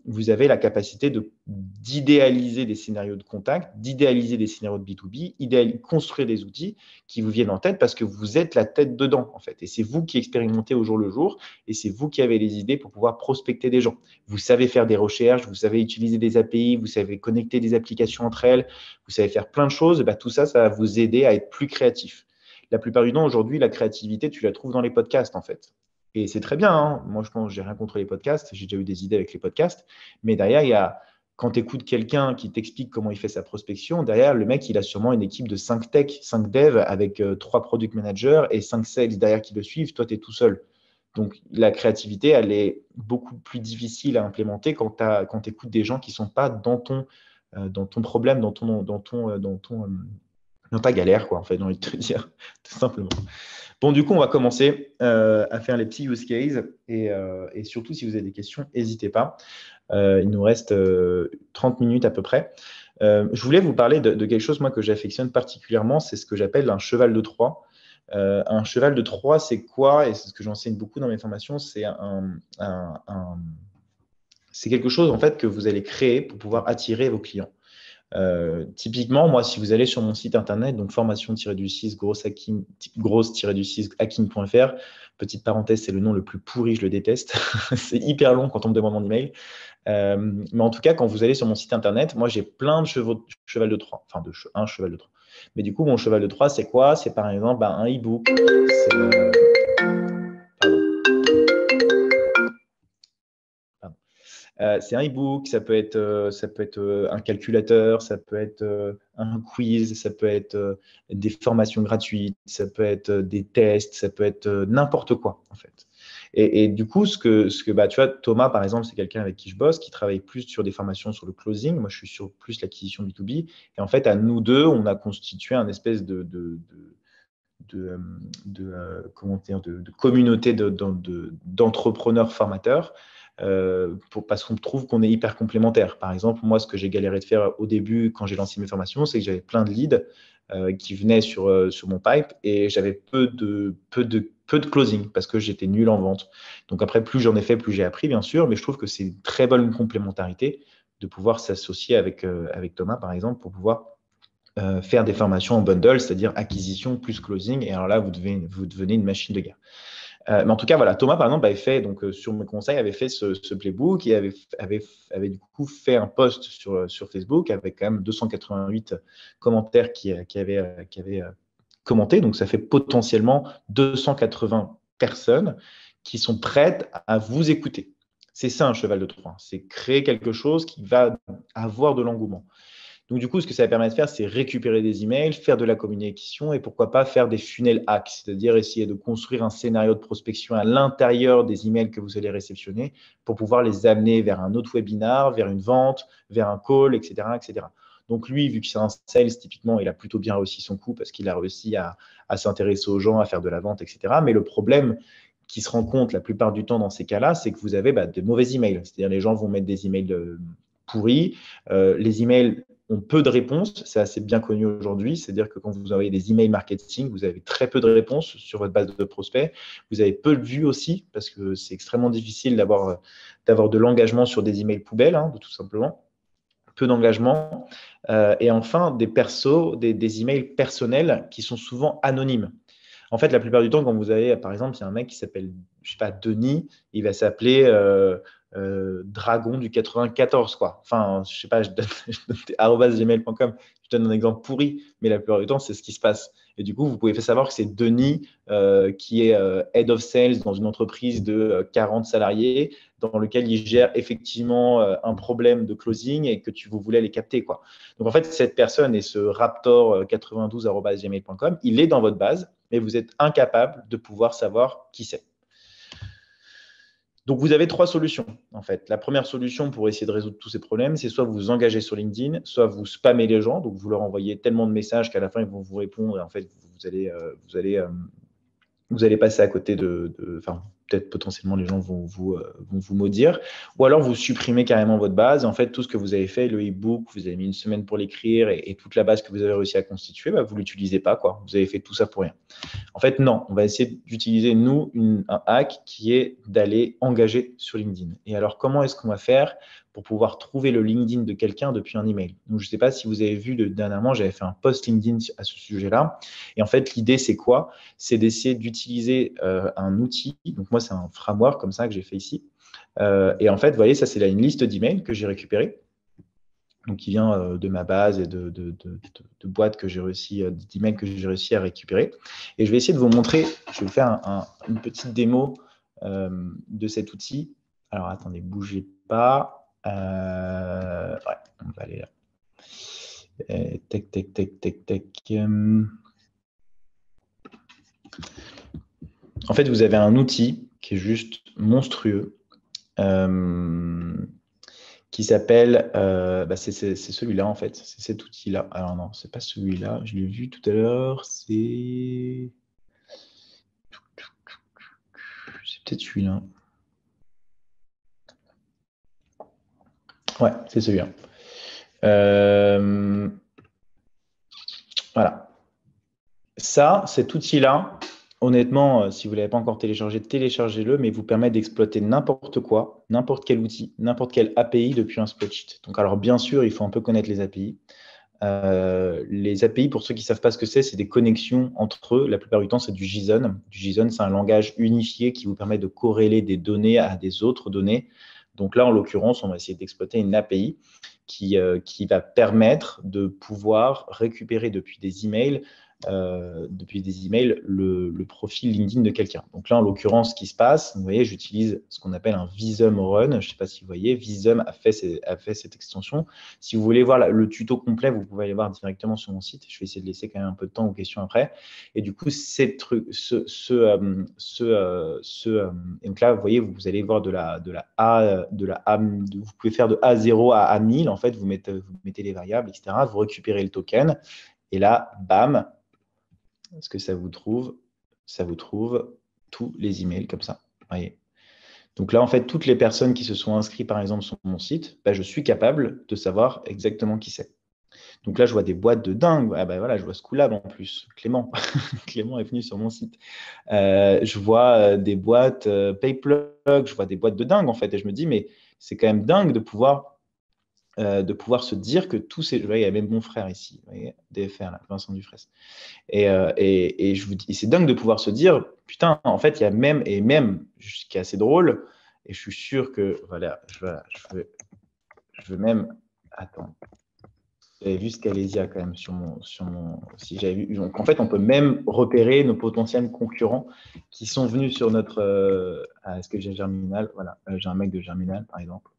vous avez la capacité d'idéaliser des scénarios de contact, d'idéaliser des scénarios de B2B, construire des outils qui vous viennent en tête parce que vous êtes la tête dedans, en fait. Et c'est vous qui expérimentez au jour le jour et c'est vous qui avez les idées pour pouvoir prospecter des gens. Vous savez faire des recherches, vous savez utiliser des API, vous savez connecter des applications entre elles, vous savez faire plein de choses. Et tout ça, ça va vous aider à être plus créatif. La plupart du temps, aujourd'hui, la créativité, tu la trouves dans les podcasts, en fait. Et c'est très bien, hein. Moi, je pense que j'ai rien contre les podcasts. J'ai déjà eu des idées avec les podcasts. Mais derrière, quand tu écoutes quelqu'un qui t'explique comment il fait sa prospection, derrière, le mec, il a sûrement une équipe de 5 tech, 5 devs avec 3 product managers et 5 sales derrière qui le suivent. Toi, tu es tout seul. Donc, la créativité, elle est beaucoup plus difficile à implémenter quand tu écoutes des gens qui ne sont pas dans ton problème, dans ta galère, quoi, en fait, j'ai envie de te dire, tout simplement. Bon, du coup, on va commencer à faire les petits use cases et surtout, si vous avez des questions, n'hésitez pas. Il nous reste 30 minutes à peu près. Je voulais vous parler de quelque chose, moi, que j'affectionne particulièrement, c'est ce que j'appelle un cheval de Troie. Un cheval de Troie, c'est quoi? Et c'est ce que j'enseigne beaucoup dans mes formations, c'est c'est quelque chose, en fait, que vous allez créer pour pouvoir attirer vos clients. Typiquement, moi, si vous allez sur mon site internet, donc formation-du-6, grosse-du-6, hacking.fr, petite parenthèse, c'est le nom le plus pourri, je le déteste. C'est hyper long quand on me demande mon email. Mais en tout cas, quand vous allez sur mon site internet, moi, j'ai plein de cheval de Troie, enfin, un cheval de Troie. Mais du coup, mon cheval de Troie, c'est quoi? C'est par exemple un e-book. C'est un e-book, ça peut être un calculateur, ça peut être un quiz, ça peut être des formations gratuites, ça peut être des tests, ça peut être n'importe quoi, en fait. Et du coup, tu vois, Thomas, par exemple, c'est quelqu'un avec qui je bosse, qui travaille plus sur des formations sur le closing. Moi, je suis sur plus l'acquisition B2B. Et en fait, à nous deux, on a constitué un espèce de communauté d'entrepreneurs formateurs parce qu'on trouve qu'on est hyper complémentaires. Par exemple, moi, ce que j'ai galéré de faire au début quand j'ai lancé mes formations, c'est que j'avais plein de leads qui venaient sur mon pipe et j'avais peu de closing parce que j'étais nul en vente. Donc après, plus j'en ai fait, plus j'ai appris, bien sûr, mais je trouve que c'est une très bonne complémentarité de pouvoir s'associer avec Thomas, par exemple, pour pouvoir faire des formations en bundle, c'est-à-dire acquisition plus closing. Et alors là, vous devenez une machine de guerre. Mais en tout cas, voilà, Thomas, par exemple, avait fait, donc, sur mes conseils, avait fait ce playbook et avait du coup fait un post sur Facebook avec quand même 288 commentaires qui avaient commenté. Donc, ça fait potentiellement 280 personnes qui sont prêtes à vous écouter. C'est ça un cheval de Troie. C'est créer quelque chose qui va avoir de l'engouement. Donc, du coup, ce que ça va permettre de faire, c'est récupérer des emails, faire de la communication et pourquoi pas faire des funnel hacks, c'est-à-dire essayer de construire un scénario de prospection à l'intérieur des emails que vous allez réceptionner pour pouvoir les amener vers un autre webinar, vers une vente, vers un call, etc., etc. Donc, lui, vu que c'est un sales, typiquement, il a plutôt bien réussi son coup parce qu'il a réussi à s'intéresser aux gens, à faire de la vente, etc. Mais le problème qui se rend compte la plupart du temps dans ces cas-là, c'est que vous avez de mauvais emails. C'est-à-dire les gens vont mettre des emails pourris. Les emails ont peu de réponses, c'est assez bien connu aujourd'hui, c'est-à-dire que quand vous envoyez des emails marketing, vous avez très peu de réponses sur votre base de prospects, vous avez peu de vues aussi, parce que c'est extrêmement difficile d'avoir de l'engagement sur des emails poubelles, tout simplement, peu d'engagement, et enfin des emails personnels qui sont souvent anonymes. En fait, la plupart du temps, quand vous avez, par exemple, il y a un mec qui s'appelle, je sais pas, Denis, il va s'appeler Dragon du 94, quoi. Enfin, je sais pas, je donne @gmail.com, je donne un exemple pourri, mais la plupart du temps, c'est ce qui se passe. Et du coup, vous pouvez faire savoir que c'est Denis qui est Head of Sales dans une entreprise de 40 salariés dans lequel ils gèrent effectivement un problème de closing et que vous voulais les capter, quoi. Donc, en fait, cette personne et ce raptor92@gmail.com, il est dans votre base, mais vous êtes incapable de pouvoir savoir qui c'est. Donc, vous avez 3 solutions, en fait. La première solution pour essayer de résoudre tous ces problèmes, c'est soit vous vous engagez sur LinkedIn, soit vous spammez les gens, donc vous leur envoyez tellement de messages qu'à la fin, ils vont vous répondre et en fait, vous allez passer à côté enfin, peut-être potentiellement les gens vont vous maudire, ou alors vous supprimez carrément votre base. En fait, tout ce que vous avez fait, le e-book, vous avez mis une semaine pour l'écrire et toute la base que vous avez réussi à constituer, bah, vous ne l'utilisez pas, quoi. Vous avez fait tout ça pour rien. En fait, non, on va essayer d'utiliser, nous, un hack qui est d'aller engager sur LinkedIn. Et alors, comment est-ce qu'on va faire pour pouvoir trouver le LinkedIn de quelqu'un depuis un email? Donc, je ne sais pas si vous avez vu dernièrement, j'avais fait un post LinkedIn à ce sujet-là. Et en fait, l'idée, c'est quoi? C'est d'essayer d'utiliser un outil. Donc, moi, c'est un framework comme ça que j'ai fait ici. Et en fait, vous voyez, ça, c'est là une liste d'emails que j'ai récupérée. Donc, qui vient de ma base et de boîtes que j'ai réussi, d'emails que j'ai réussi à récupérer. Et je vais essayer de vous montrer, je vais vous faire une petite démo de cet outil. Alors, attendez, bougez pas. Ouais, on va aller là. Tac, tac, tac, tac, tac. En fait, vous avez un outil qui est juste monstrueux. Qui s'appelle, c'est celui-là en fait, c'est cet outil-là. Alors non, c'est pas celui-là, je l'ai vu tout à l'heure, c'est peut-être celui-là. Ouais, c'est celui-là. Voilà. Ça, cet outil-là, honnêtement, si vous ne l'avez pas encore téléchargé, téléchargez-le, mais il vous permet d'exploiter n'importe quoi, n'importe quel outil, n'importe quel API depuis un spreadsheet. Donc, alors bien sûr, il faut un peu connaître les API. Les API, pour ceux qui ne savent pas ce que c'est des connexions entre eux. La plupart du temps, c'est du JSON. Du JSON, c'est un langage unifié qui vous permet de corréler des données à des autres données. Donc là, en l'occurrence, on va essayer d'exploiter une API qui va permettre de pouvoir récupérer depuis des emails le profil LinkedIn de quelqu'un. Donc là, en l'occurrence, ce qui se passe, vous voyez, j'utilise ce qu'on appelle un Visum Run. Je ne sais pas si vous voyez, Visum a fait cette extension. Si vous voulez voir le tuto complet, vous pouvez aller voir directement sur mon site. Je vais essayer de laisser quand même un peu de temps aux questions après. Et du coup, et donc là, vous voyez, vous allez voir vous pouvez faire de A0 à A1000. En fait, vous mettez les variables, etc. Vous récupérez le token. Et là, bam, est-ce que ça vous trouve tous les emails comme ça. Voyez. Donc là, en fait, toutes les personnes qui se sont inscrites, par exemple, sur mon site, je suis capable de savoir exactement qui c'est. Donc là, je vois des boîtes de dingue. Ah voilà, je vois Schoolab en plus, Clément. Clément est venu sur mon site. Je vois des boîtes Payplug, je vois des boîtes de dingue, en fait. Et je me dis, mais c'est quand même dingue de pouvoir se dire que tous ces... il y a même mon frère ici, vous voyez, DFR, là, Vincent Dufresne. Et je vous dis, c'est dingue de pouvoir se dire, putain, en fait, il y a même, ce qui est assez drôle, et je suis sûr que, voilà, je veux même, attends, j'avais vu Scalesia quand même si j'avais vu, donc en fait, on peut même repérer nos potentiels concurrents qui sont venus sur notre, est-ce que j'ai Germinal? Voilà, j'ai un mec de Germinal, par exemple.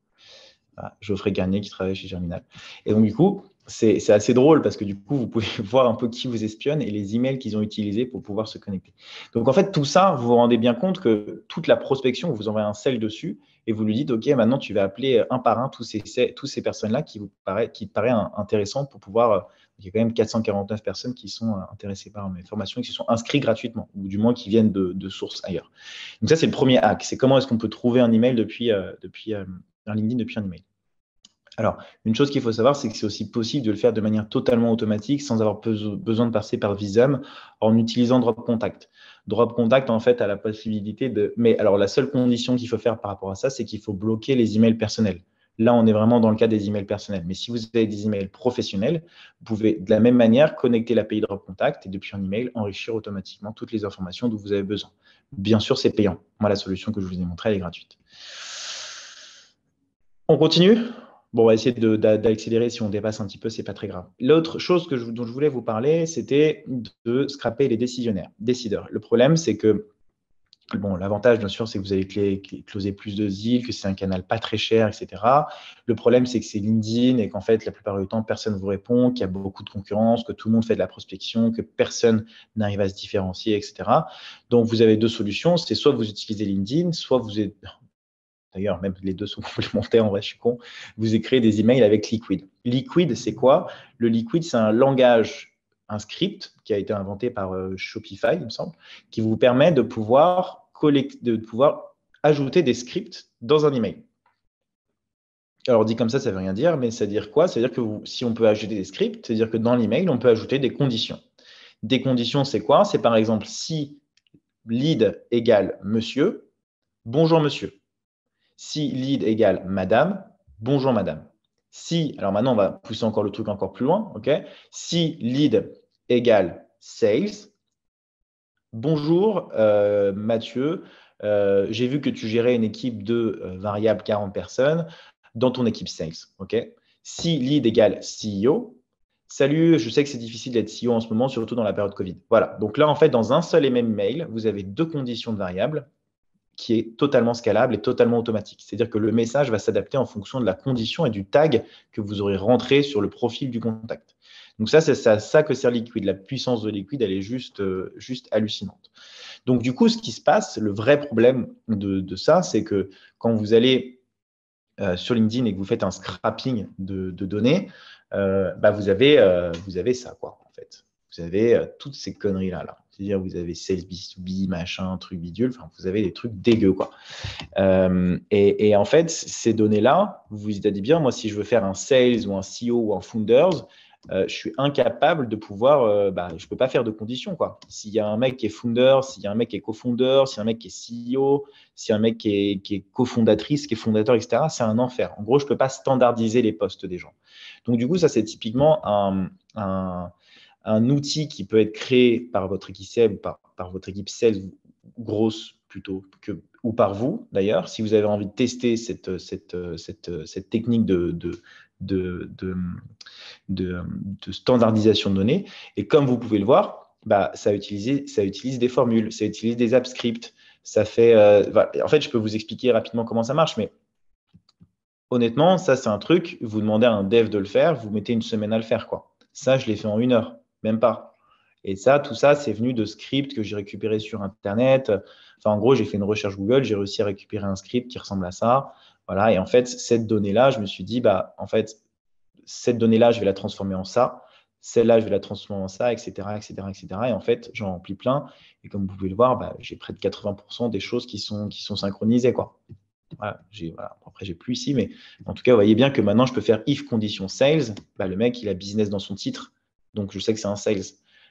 Voilà, Geoffrey Garnier qui travaille chez Germinal. Et donc, du coup, c'est assez drôle parce que du coup, vous pouvez voir un peu qui vous espionne et les emails qu'ils ont utilisés pour pouvoir se connecter. Donc, en fait, tout ça, vous vous rendez bien compte que toute la prospection, vous envoyez un sel dessus et vous lui dites, OK, maintenant, tu vas appeler un par un toutes ces personnes-là qui te paraissent intéressantes pour pouvoir… Il y a quand même 449 personnes qui sont intéressées par mes formations et qui se sont inscrites gratuitement, ou du moins qui viennent de sources ailleurs. Donc, ça, c'est le premier hack. C'est comment est-ce qu'on peut trouver un email depuis un LinkedIn depuis un email. Alors, une chose qu'il faut savoir, c'est que c'est aussi possible de le faire de manière totalement automatique sans avoir besoin de passer par Visum en utilisant Drop Contact. Drop Contact, en fait, a la possibilité de… Mais alors, la seule condition qu'il faut faire par rapport à ça, c'est qu'il faut bloquer les emails personnels. Là, on est vraiment dans le cas des emails personnels. Mais si vous avez des emails professionnels, vous pouvez de la même manière connecter l'API Drop Contact et depuis un email, enrichir automatiquement toutes les informations dont vous avez besoin. Bien sûr, c'est payant. Moi, la solution que je vous ai montrée, elle est gratuite. On continue? Bon, on va essayer d'accélérer. Si on dépasse un petit peu, c'est pas très grave. L'autre chose dont je voulais vous parler, c'était de scraper les décideurs. Le problème, c'est que Bon, l'avantage, bien sûr, c'est que vous allez closer plus de deals, que c'est un canal pas très cher, etc. Le problème, c'est que c'est LinkedIn et qu'en fait, la plupart du temps, personne ne vous répond, qu'il y a beaucoup de concurrence, que tout le monde fait de la prospection, que personne n'arrive à se différencier, etc. Donc, vous avez deux solutions. C'est soit vous utilisez LinkedIn, soit vous êtes… D'ailleurs, même les deux sont complémentaires, en vrai, je suis con. Vous créez des emails avec Liquid. Liquid, c'est quoi? Le Liquid, c'est un langage, un script qui a été inventé par Shopify, il me semble, qui vous permet de pouvoir ajouter des scripts dans un email. Alors, dit comme ça ne veut rien dire, mais ça veut dire quoi? Ça veut dire que si on peut ajouter des scripts, c'est-à-dire que dans l'email, on peut ajouter des conditions. Des conditions, c'est quoi? C'est par exemple si lead égale monsieur, bonjour monsieur. Si lead égale madame, bonjour madame. Si, alors maintenant, on va pousser encore le truc encore plus loin, ok? Si lead égale sales, bonjour Mathieu, j'ai vu que tu gérais une équipe de variable 40 personnes dans ton équipe sales, ok? Si lead égale CEO, salut, je sais que c'est difficile d'être CEO en ce moment, surtout dans la période Covid. Voilà, donc là, en fait, dans un seul et même mail, vous avez deux conditions de variables qui est totalement scalable et totalement automatique. C'est-à-dire que le message va s'adapter en fonction de la condition et du tag que vous aurez rentré sur le profil du contact. Donc ça, c'est à ça que sert Liquid. La puissance de Liquid, elle est juste hallucinante. Donc du coup, ce qui se passe, le vrai problème de ça, c'est que quand vous allez sur LinkedIn et que vous faites un scrapping de données, vous avez ça, quoi, en fait. Vous avez toutes ces conneries-là. Là. C'est-à-dire, vous avez sales B2B, machin, truc bidule, enfin, vous avez des trucs dégueux, quoi. Et en fait, ces données-là, vous vous dites bien, moi, si je veux faire un sales ou un CEO ou un founders, je suis incapable de pouvoir, je ne peux pas faire de conditions, quoi. S'il y a un mec qui est founder, s'il y a un mec qui est co-founder, s'il y a un mec qui est CEO, s'il y a un mec qui est cofondatrice, qui est fondateur, etc., c'est un enfer. En gros, je ne peux pas standardiser les postes des gens. Donc, du coup, ça, c'est typiquement un outil qui peut être créé par votre équipe sales, par votre équipe sales grosse plutôt, ou par vous d'ailleurs, si vous avez envie de tester cette technique de standardisation de données. Et comme vous pouvez le voir, ça utilise des formules, ça utilise des app scripts. Ça fait, en fait, je peux vous expliquer rapidement comment ça marche, mais honnêtement, ça, c'est un truc, vous demandez à un dev de le faire, vous mettez une semaine à le faire, quoi. Ça, je l'ai fait en 1 heure, même pas. Et ça, tout ça, c'est venu de scripts que j'ai récupérés sur Internet. Enfin, en gros, j'ai fait une recherche Google, j'ai réussi à récupérer un script qui ressemble à ça. Voilà. Et en fait, cette donnée-là, je me suis dit, en fait, cette donnée-là, je vais la transformer en ça. Celle-là, je vais la transformer en ça, etc., etc., etc. Et en fait, j'en remplis plein. Et comme vous pouvez le voir, j'ai près de 80% des choses qui sont synchronisées, quoi. Voilà, Après, j'ai plus ici, mais en tout cas, vous voyez bien que maintenant, je peux faire if condition sales. Le mec, il a business dans son titre. Donc, je sais que c'est un sales.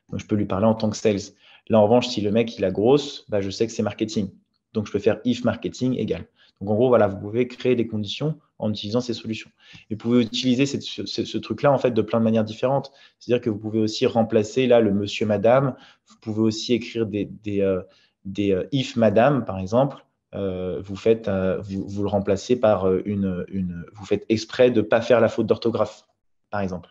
Donc, je peux lui parler en tant que sales. Là, en revanche, si le mec, il a grosse, je sais que c'est marketing. Donc, je peux faire if marketing égal. Donc, en gros, voilà, vous pouvez créer des conditions en utilisant ces solutions. Et vous pouvez utiliser ce truc-là, en fait, de plein de manières différentes. C'est-à-dire que vous pouvez aussi remplacer, là, le monsieur, madame. Vous pouvez aussi écrire des if madame, par exemple. Vous le remplacez par vous faites exprès de ne pas faire la faute d'orthographe, par exemple.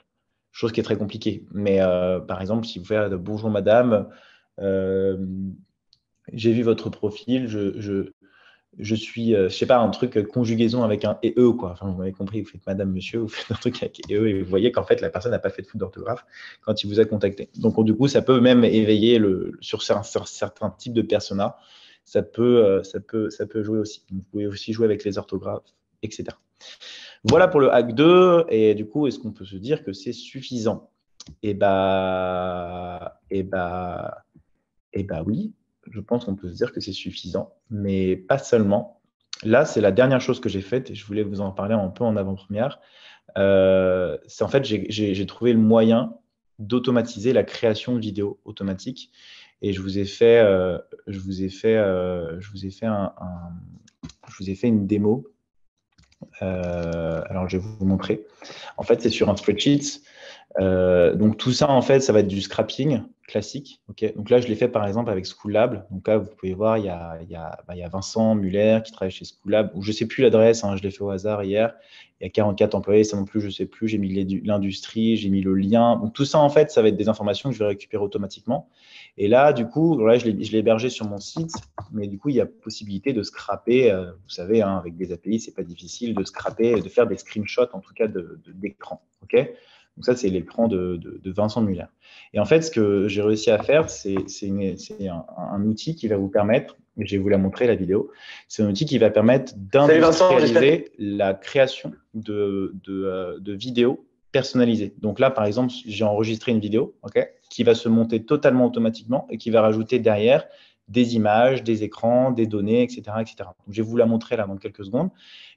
Chose qui est très compliquée. Mais par exemple, si vous faites bonjour madame, j'ai vu votre profil, je suis, je sais pas, un truc conjugaison avec un et quoi. Enfin, vous m'avez compris, vous faites madame, monsieur, vous faites un truc avec et vous voyez qu'en fait, la personne n'a pas fait de faute d'orthographe quand il vous a contacté. Donc, du coup, ça peut même éveiller sur certains types de personas. Ça peut jouer aussi. Vous pouvez aussi jouer avec les orthographes, etc. Voilà pour le hack 2. Et du coup, est-ce qu'on peut se dire que c'est suffisant? Oui, je pense qu'on peut se dire que c'est suffisant, mais pas seulement. Là, c'est la dernière chose que j'ai faite et je voulais vous en parler un peu en avant-première. C'est en fait, j'ai trouvé le moyen d'automatiser la création de vidéos automatiques et je vous ai fait une démo. Alors, je vais vous montrer. En fait, c'est sur un spreadsheet. Donc tout ça, en fait, ça va être du scrapping classique. Okay, donc là, je l'ai fait par exemple avec Schoolab. Donc là, vous pouvez voir, il y a Vincent Muller qui travaille chez Schoolab. Je ne sais plus l'adresse, hein, je l'ai fait au hasard hier. Il y a 44 employés, ça non plus, je ne sais plus. J'ai mis l'industrie, j'ai mis le lien. Donc tout ça, en fait, ça va être des informations que je vais récupérer automatiquement. Et là, du coup, là, je l'ai hébergé sur mon site, mais du coup, il y a possibilité de scraper. Vous savez, hein, avec des API, c'est pas difficile de scraper, de faire des screenshots, en tout cas, d'écran. OK. Donc ça, c'est l'écran de Vincent Muller. Et en fait, ce que j'ai réussi à faire, c'est un outil qui va vous permettre, et je vais vous la montrer, la vidéo, c'est un outil qui va permettre d'industrialiser la création de vidéos personnalisées. Donc là, par exemple, j'ai enregistré une vidéo qui va se monter totalement automatiquement et qui va rajouter derrière des images, des écrans, des données, etc., etc. Donc, je vais vous la montrer là dans quelques secondes.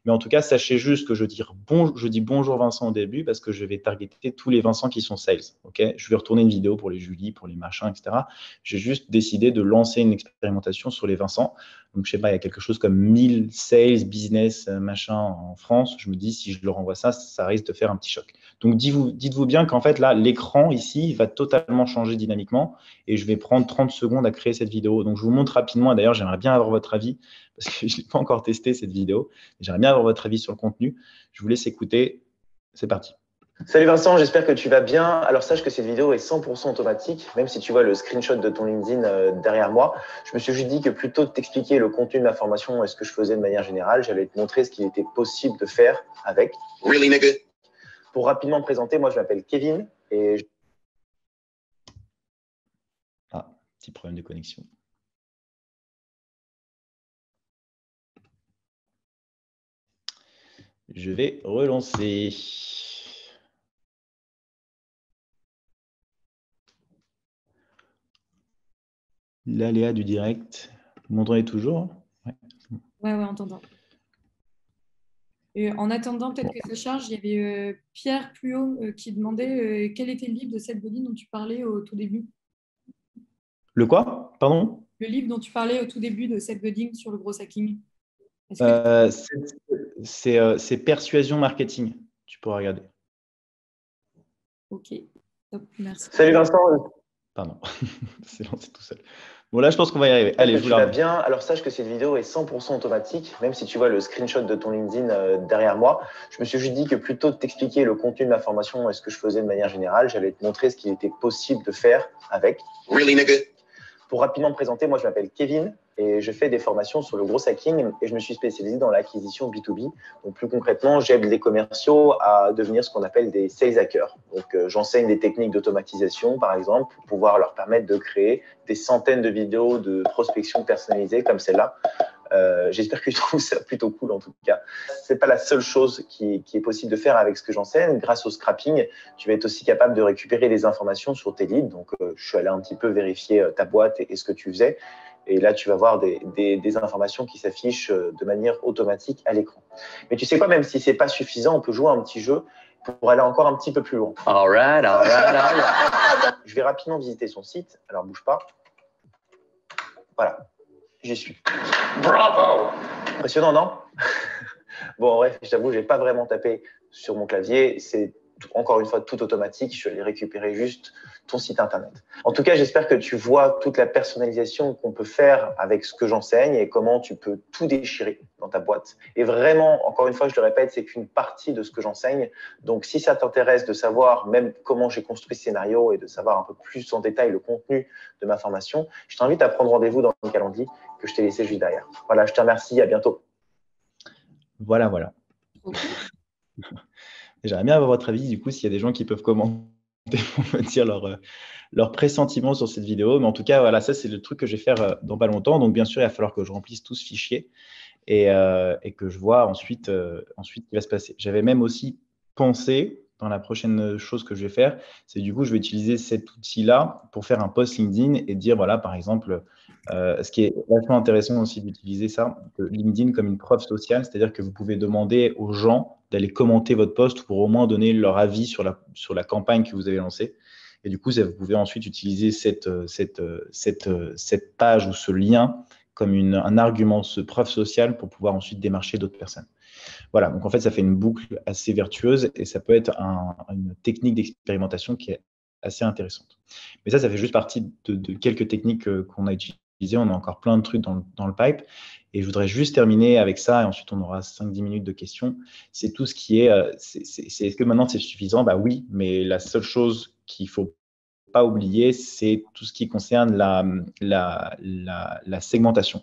Mais en tout cas, sachez juste que je dis bonjour Vincent au début parce que je vais targeter tous les Vincent qui sont sales. Okay, je vais retourner une vidéo pour les Julie, pour les machins, etc. J'ai juste décidé de lancer une expérimentation sur les Vincent. Donc, je sais pas, il y a quelque chose comme 1000 sales, business, machin en France. Je me dis, si je leur envoie ça, ça risque de faire un petit choc. Donc, dites-vous bien qu'en fait, là, l'écran ici va totalement changer dynamiquement et je vais prendre 30 secondes à créer cette vidéo. Donc, je vous montre rapidement. D'ailleurs, j'aimerais bien avoir votre avis parce que je ne l'ai pas encore testé, cette vidéo. J'aimerais bien avoir votre avis sur le contenu. Je vous laisse écouter. C'est parti. Salut Vincent, j'espère que tu vas bien. Alors sache que cette vidéo est 100% automatique, même si tu vois le screenshot de ton LinkedIn derrière moi. Je me suis juste dit que plutôt de t'expliquer le contenu de ma formation et ce que je faisais de manière générale, j'allais te montrer ce qu'il était possible de faire avec. Really, nigga? Pour rapidement me présenter, moi je m'appelle Kevin et… Ah, petit problème de connexion. Je vais relancer. L'aléa du direct. Vous m'entendez toujours? Ouais, on t'entend. En attendant, peut-être que ça charge, il y avait Pierre Pluot qui demandait quel était le livre de Seth Godin dont tu parlais au tout début. Le quoi? Pardon? Le livre dont tu parlais au tout début de Seth Godin sur le gros hacking. C'est Persuasion Marketing. Tu pourras regarder. Ok, top, merci. Salut Vincent. Pardon, c'est lancé tout seul. Bon, là, je pense qu'on va y arriver. Allez, je vous la vas bien. Alors, sache que cette vidéo est 100% automatique, même si tu vois le screenshot de ton LinkedIn derrière moi. Je me suis juste dit que plutôt de t'expliquer le contenu de ma formation et ce que je faisais de manière générale, j'allais te montrer ce qu'il était possible de faire avec. Really, nigga? Pour rapidement me présenter, moi, je m'appelle Kevin et je fais des formations sur le gros hacking et je me suis spécialisé dans l'acquisition B2B. Donc, plus concrètement, j'aide les commerciaux à devenir ce qu'on appelle des sales hackers. Donc, j'enseigne des techniques d'automatisation, par exemple, pour pouvoir leur permettre de créer des centaines de vidéos de prospection personnalisées comme celle-là. J'espère que tu trouves ça plutôt cool en tout cas. C'est pas la seule chose qui est possible de faire avec ce que j'enseigne. Grâce au scrapping, tu vas être aussi capable de récupérer des informations sur tes leads. Donc, je suis allé un petit peu vérifier ta boîte et ce que tu faisais. Et là, tu vas voir des informations qui s'affichent de manière automatique à l'écran. Mais tu sais quoi, même si c'est pas suffisant, on peut jouer un petit jeu pour aller encore un petit peu plus loin. All right. Je vais rapidement visiter son site. Alors, bouge pas. Voilà. J'y suis. Bravo! Impressionnant, non? Bon, en vrai, je t'avoue, je n'ai pas vraiment tapé sur mon clavier. C'est encore une fois tout automatique. Je suis allé récupérer juste ton site internet. En tout cas, j'espère que tu vois toute la personnalisation qu'on peut faire avec ce que j'enseigne et comment tu peux tout déchirer dans ta boîte. Et vraiment, encore une fois, je le répète, c'est qu'une partie de ce que j'enseigne. Donc, si ça t'intéresse de savoir même comment j'ai construit ce scénario et de savoir un peu plus en détail le contenu de ma formation, je t'invite à prendre rendez-vous dans le calendrier que je t'ai laissé juste derrière. Voilà, je te remercie. À bientôt. Voilà. J'aimerais bien avoir votre avis, du coup, s'il y a des gens qui peuvent commenter pour me dire leur pressentiment sur cette vidéo. Mais en tout cas, voilà, ça, c'est le truc que je vais faire dans pas longtemps. Donc, bien sûr, il va falloir que je remplisse tout ce fichier et que je vois ensuite ce qui va se passer. J'avais même aussi pensé, dans la prochaine chose que je vais faire, c'est du coup, je vais utiliser cet outil-là pour faire un post LinkedIn et dire, voilà, par exemple, ce qui est vachement intéressant aussi d'utiliser ça, LinkedIn comme une preuve sociale, c'est-à-dire que vous pouvez demander aux gens d'aller commenter votre post pour au moins donner leur avis sur la campagne que vous avez lancée. Et du coup, vous pouvez ensuite utiliser cette page ou ce lien comme un argument, ce preuve sociale pour pouvoir ensuite démarcher d'autres personnes. Voilà, donc en fait, ça fait une boucle assez vertueuse et ça peut être une technique d'expérimentation qui est assez intéressante. Mais ça fait juste partie de quelques techniques qu'on a utilisées. On a encore plein de trucs dans le pipe. Et je voudrais juste terminer avec ça, et ensuite on aura 5-10 minutes de questions. C'est tout ce qui est, est-ce que maintenant c'est suffisant? Bah oui, mais la seule chose qu'il faut pas oublier, c'est tout ce qui concerne la segmentation.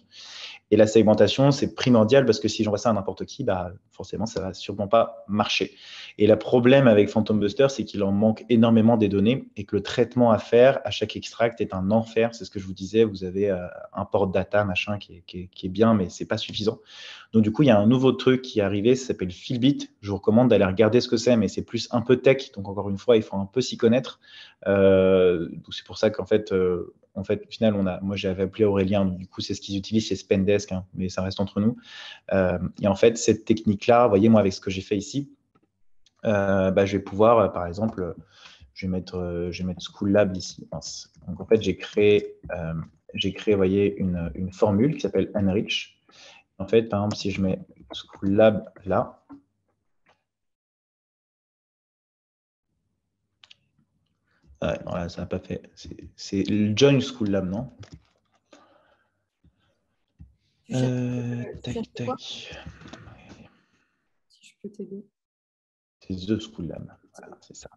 Et la segmentation, c'est primordial parce que si j'envoie ça à n'importe qui, bah, forcément, ça ne va sûrement pas marcher. Et le problème avec Phantom Buster, c'est qu'il en manque énormément des données et que le traitement à faire à chaque extract est un enfer. C'est ce que je vous disais. Vous avez un port data, machin, qui est bien, mais ce n'est pas suffisant. Donc, du coup, il y a un nouveau truc qui est arrivé, ça s'appelle Philbit. Je vous recommande d'aller regarder ce que c'est, mais c'est plus un peu tech. Donc, encore une fois, il faut un peu s'y connaître. Donc, c'est pour ça qu'en fait, au final, moi, j'avais appelé Aurélien. Donc, du coup, c'est ce qu'ils utilisent chez Spendesk, hein, mais ça reste entre nous. Et en fait, cette technique-là, voyez, moi, avec ce que j'ai fait ici, bah, je vais pouvoir, par exemple, je vais mettre School Lab ici. Donc, en fait, j'ai créé, vous voyez, une formule qui s'appelle Enrich. En fait, par exemple, si je mets School Lab là, ouais, voilà, ça n'a pas fait. C'est le Join School Lab, non? Tac, tac. Si je peux t'aider. C'est The School Lab. Voilà, c'est ça.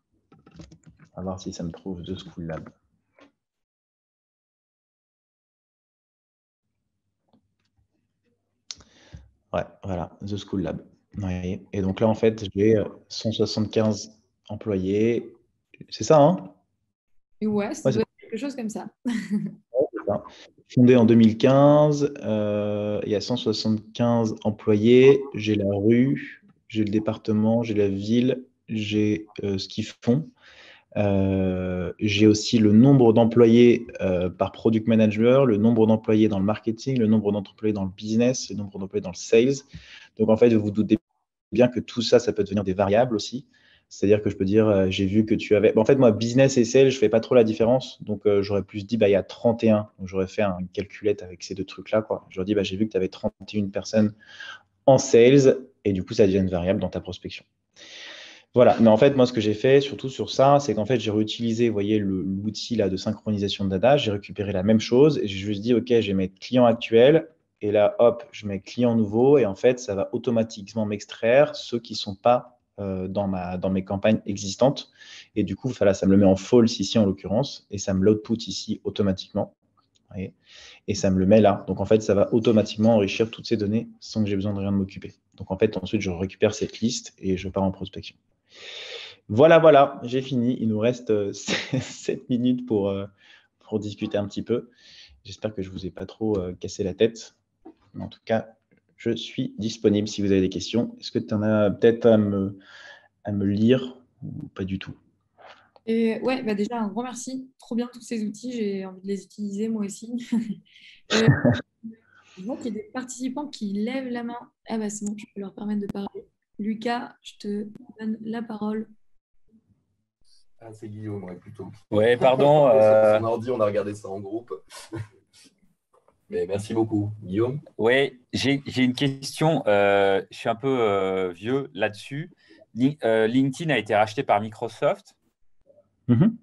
On va voir si ça me trouve The School Lab. Ouais, voilà, The School Lab. Ouais. Et donc là, en fait, j'ai 175 employés. C'est ça, hein? Ouais, ça Ouais, doit être quelque chose comme ça. c'est ça. Fondé en 2015, il y a 175 employés. J'ai la rue, j'ai le département, j'ai la ville, j'ai ce qu'ils font. J'ai aussi le nombre d'employés par product manager, le nombre d'employés dans le marketing, le nombre d'employés dans le business, le nombre d'employés dans le sales. Donc, en fait, vous vous doutez bien que tout ça, ça peut devenir des variables aussi. C'est-à-dire que je peux dire, j'ai vu que tu avais… En fait, moi, business et sales, je ne fais pas trop la différence. Donc, j'aurais plus dit, bah, il y a 31. Donc, j'aurais fait un calculette avec ces deux trucs-là, quoi. J'aurais dit, bah, j'ai vu que tu avais 31 personnes en sales. Et du coup, ça devient une variable dans ta prospection. Voilà, mais en fait, moi, ce que j'ai fait, surtout sur ça, c'est qu'en fait, j'ai réutilisé, vous voyez, l'outil là de synchronisation de data. J'ai récupéré la même chose et j'ai juste dit, OK, je vais mettre client actuel. Et là, hop, je mets client nouveau. Et en fait, ça va automatiquement m'extraire ceux qui ne sont pas dans mes campagnes existantes. Et du coup, voilà, ça me le met en false ici, en l'occurrence. Et ça me l'output ici automatiquement. Voyez, et ça me le met là. Donc, en fait, ça va automatiquement enrichir toutes ces données sans que j'ai besoin de rien de m'occuper. Donc, en fait, ensuite, je récupère cette liste et je pars en prospection. Voilà, voilà, j'ai fini. Il nous reste 7 minutes pour discuter un petit peu. J'espère que je ne vous ai pas trop cassé la tête. Mais en tout cas, je suis disponible si vous avez des questions. Est-ce que tu en as peut-être à me lire ou pas du tout? Ouais, bah déjà, un grand merci. Trop bien tous ces outils. J'ai envie de les utiliser moi aussi. Je vois qu'il y a des participants qui lèvent la main. Ah bah c'est bon, je peux leur permettre de parler. Lucas, je te donne la parole. Ah, c'est Guillaume, ouais, plutôt. Ouais, pardon. Son ordi, on a regardé ça en groupe. Mais merci beaucoup. Guillaume? Ouais, j'ai une question. Je suis un peu vieux là-dessus. LinkedIn a été racheté par Microsoft. Mhm.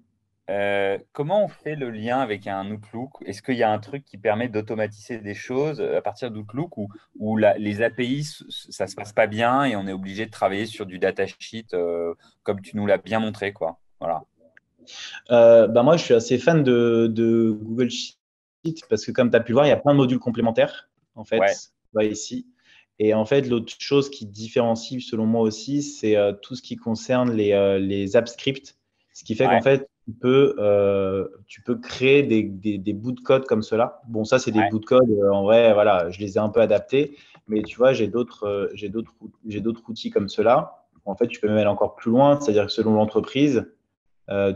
Comment on fait le lien avec un Outlook? Est-ce qu'il y a un truc qui permet d'automatiser des choses à partir d'Outlook ou les API, ça se passe pas bien et on est obligé de travailler sur du datasheet comme tu nous l'as bien montré, quoi. Voilà. Bah moi, je suis assez fan de Google Sheet parce que comme tu as pu le voir, il y a plein de modules complémentaires, en Ouais, fait, ici. Et en fait, l'autre chose qui différencie, selon moi aussi, c'est tout ce qui concerne les app scripts. Ce qui fait qu'en ouais, fait, tu peux créer des bouts de code comme cela. Bon, ça, c'est des ouais, bouts de code. En vrai, voilà, je les ai un peu adaptés. Mais tu vois, j'ai d'autres outils comme cela. En fait, tu peux même aller encore plus loin. C'est-à-dire que selon l'entreprise,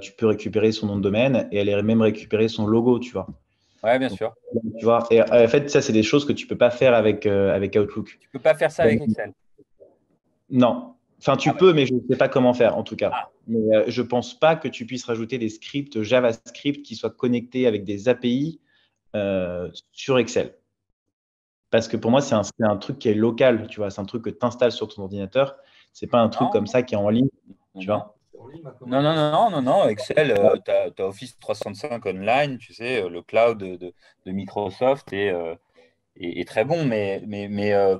tu peux récupérer son nom de domaine et aller même récupérer son logo, tu vois. ouais, bien Donc, sûr. tu vois, et en fait, ça, c'est des choses que tu peux pas faire avec Outlook. Tu peux pas faire ça Donc, avec Excel. non. Enfin, Ah tu bah, peux, mais je ne sais pas comment faire, en tout cas. ah, Mais je pense pas que tu puisses rajouter des scripts JavaScript qui soient connectés avec des API sur Excel. Parce que pour moi, c'est un truc qui est local, tu vois. C'est un truc que tu installes sur ton ordinateur. C'est pas un truc Non, comme ça qui est en ligne, tu non, vois. C'est en ligne maintenant. non. Excel, tu as Office 365 online, tu sais, le cloud de Microsoft est très bon, mais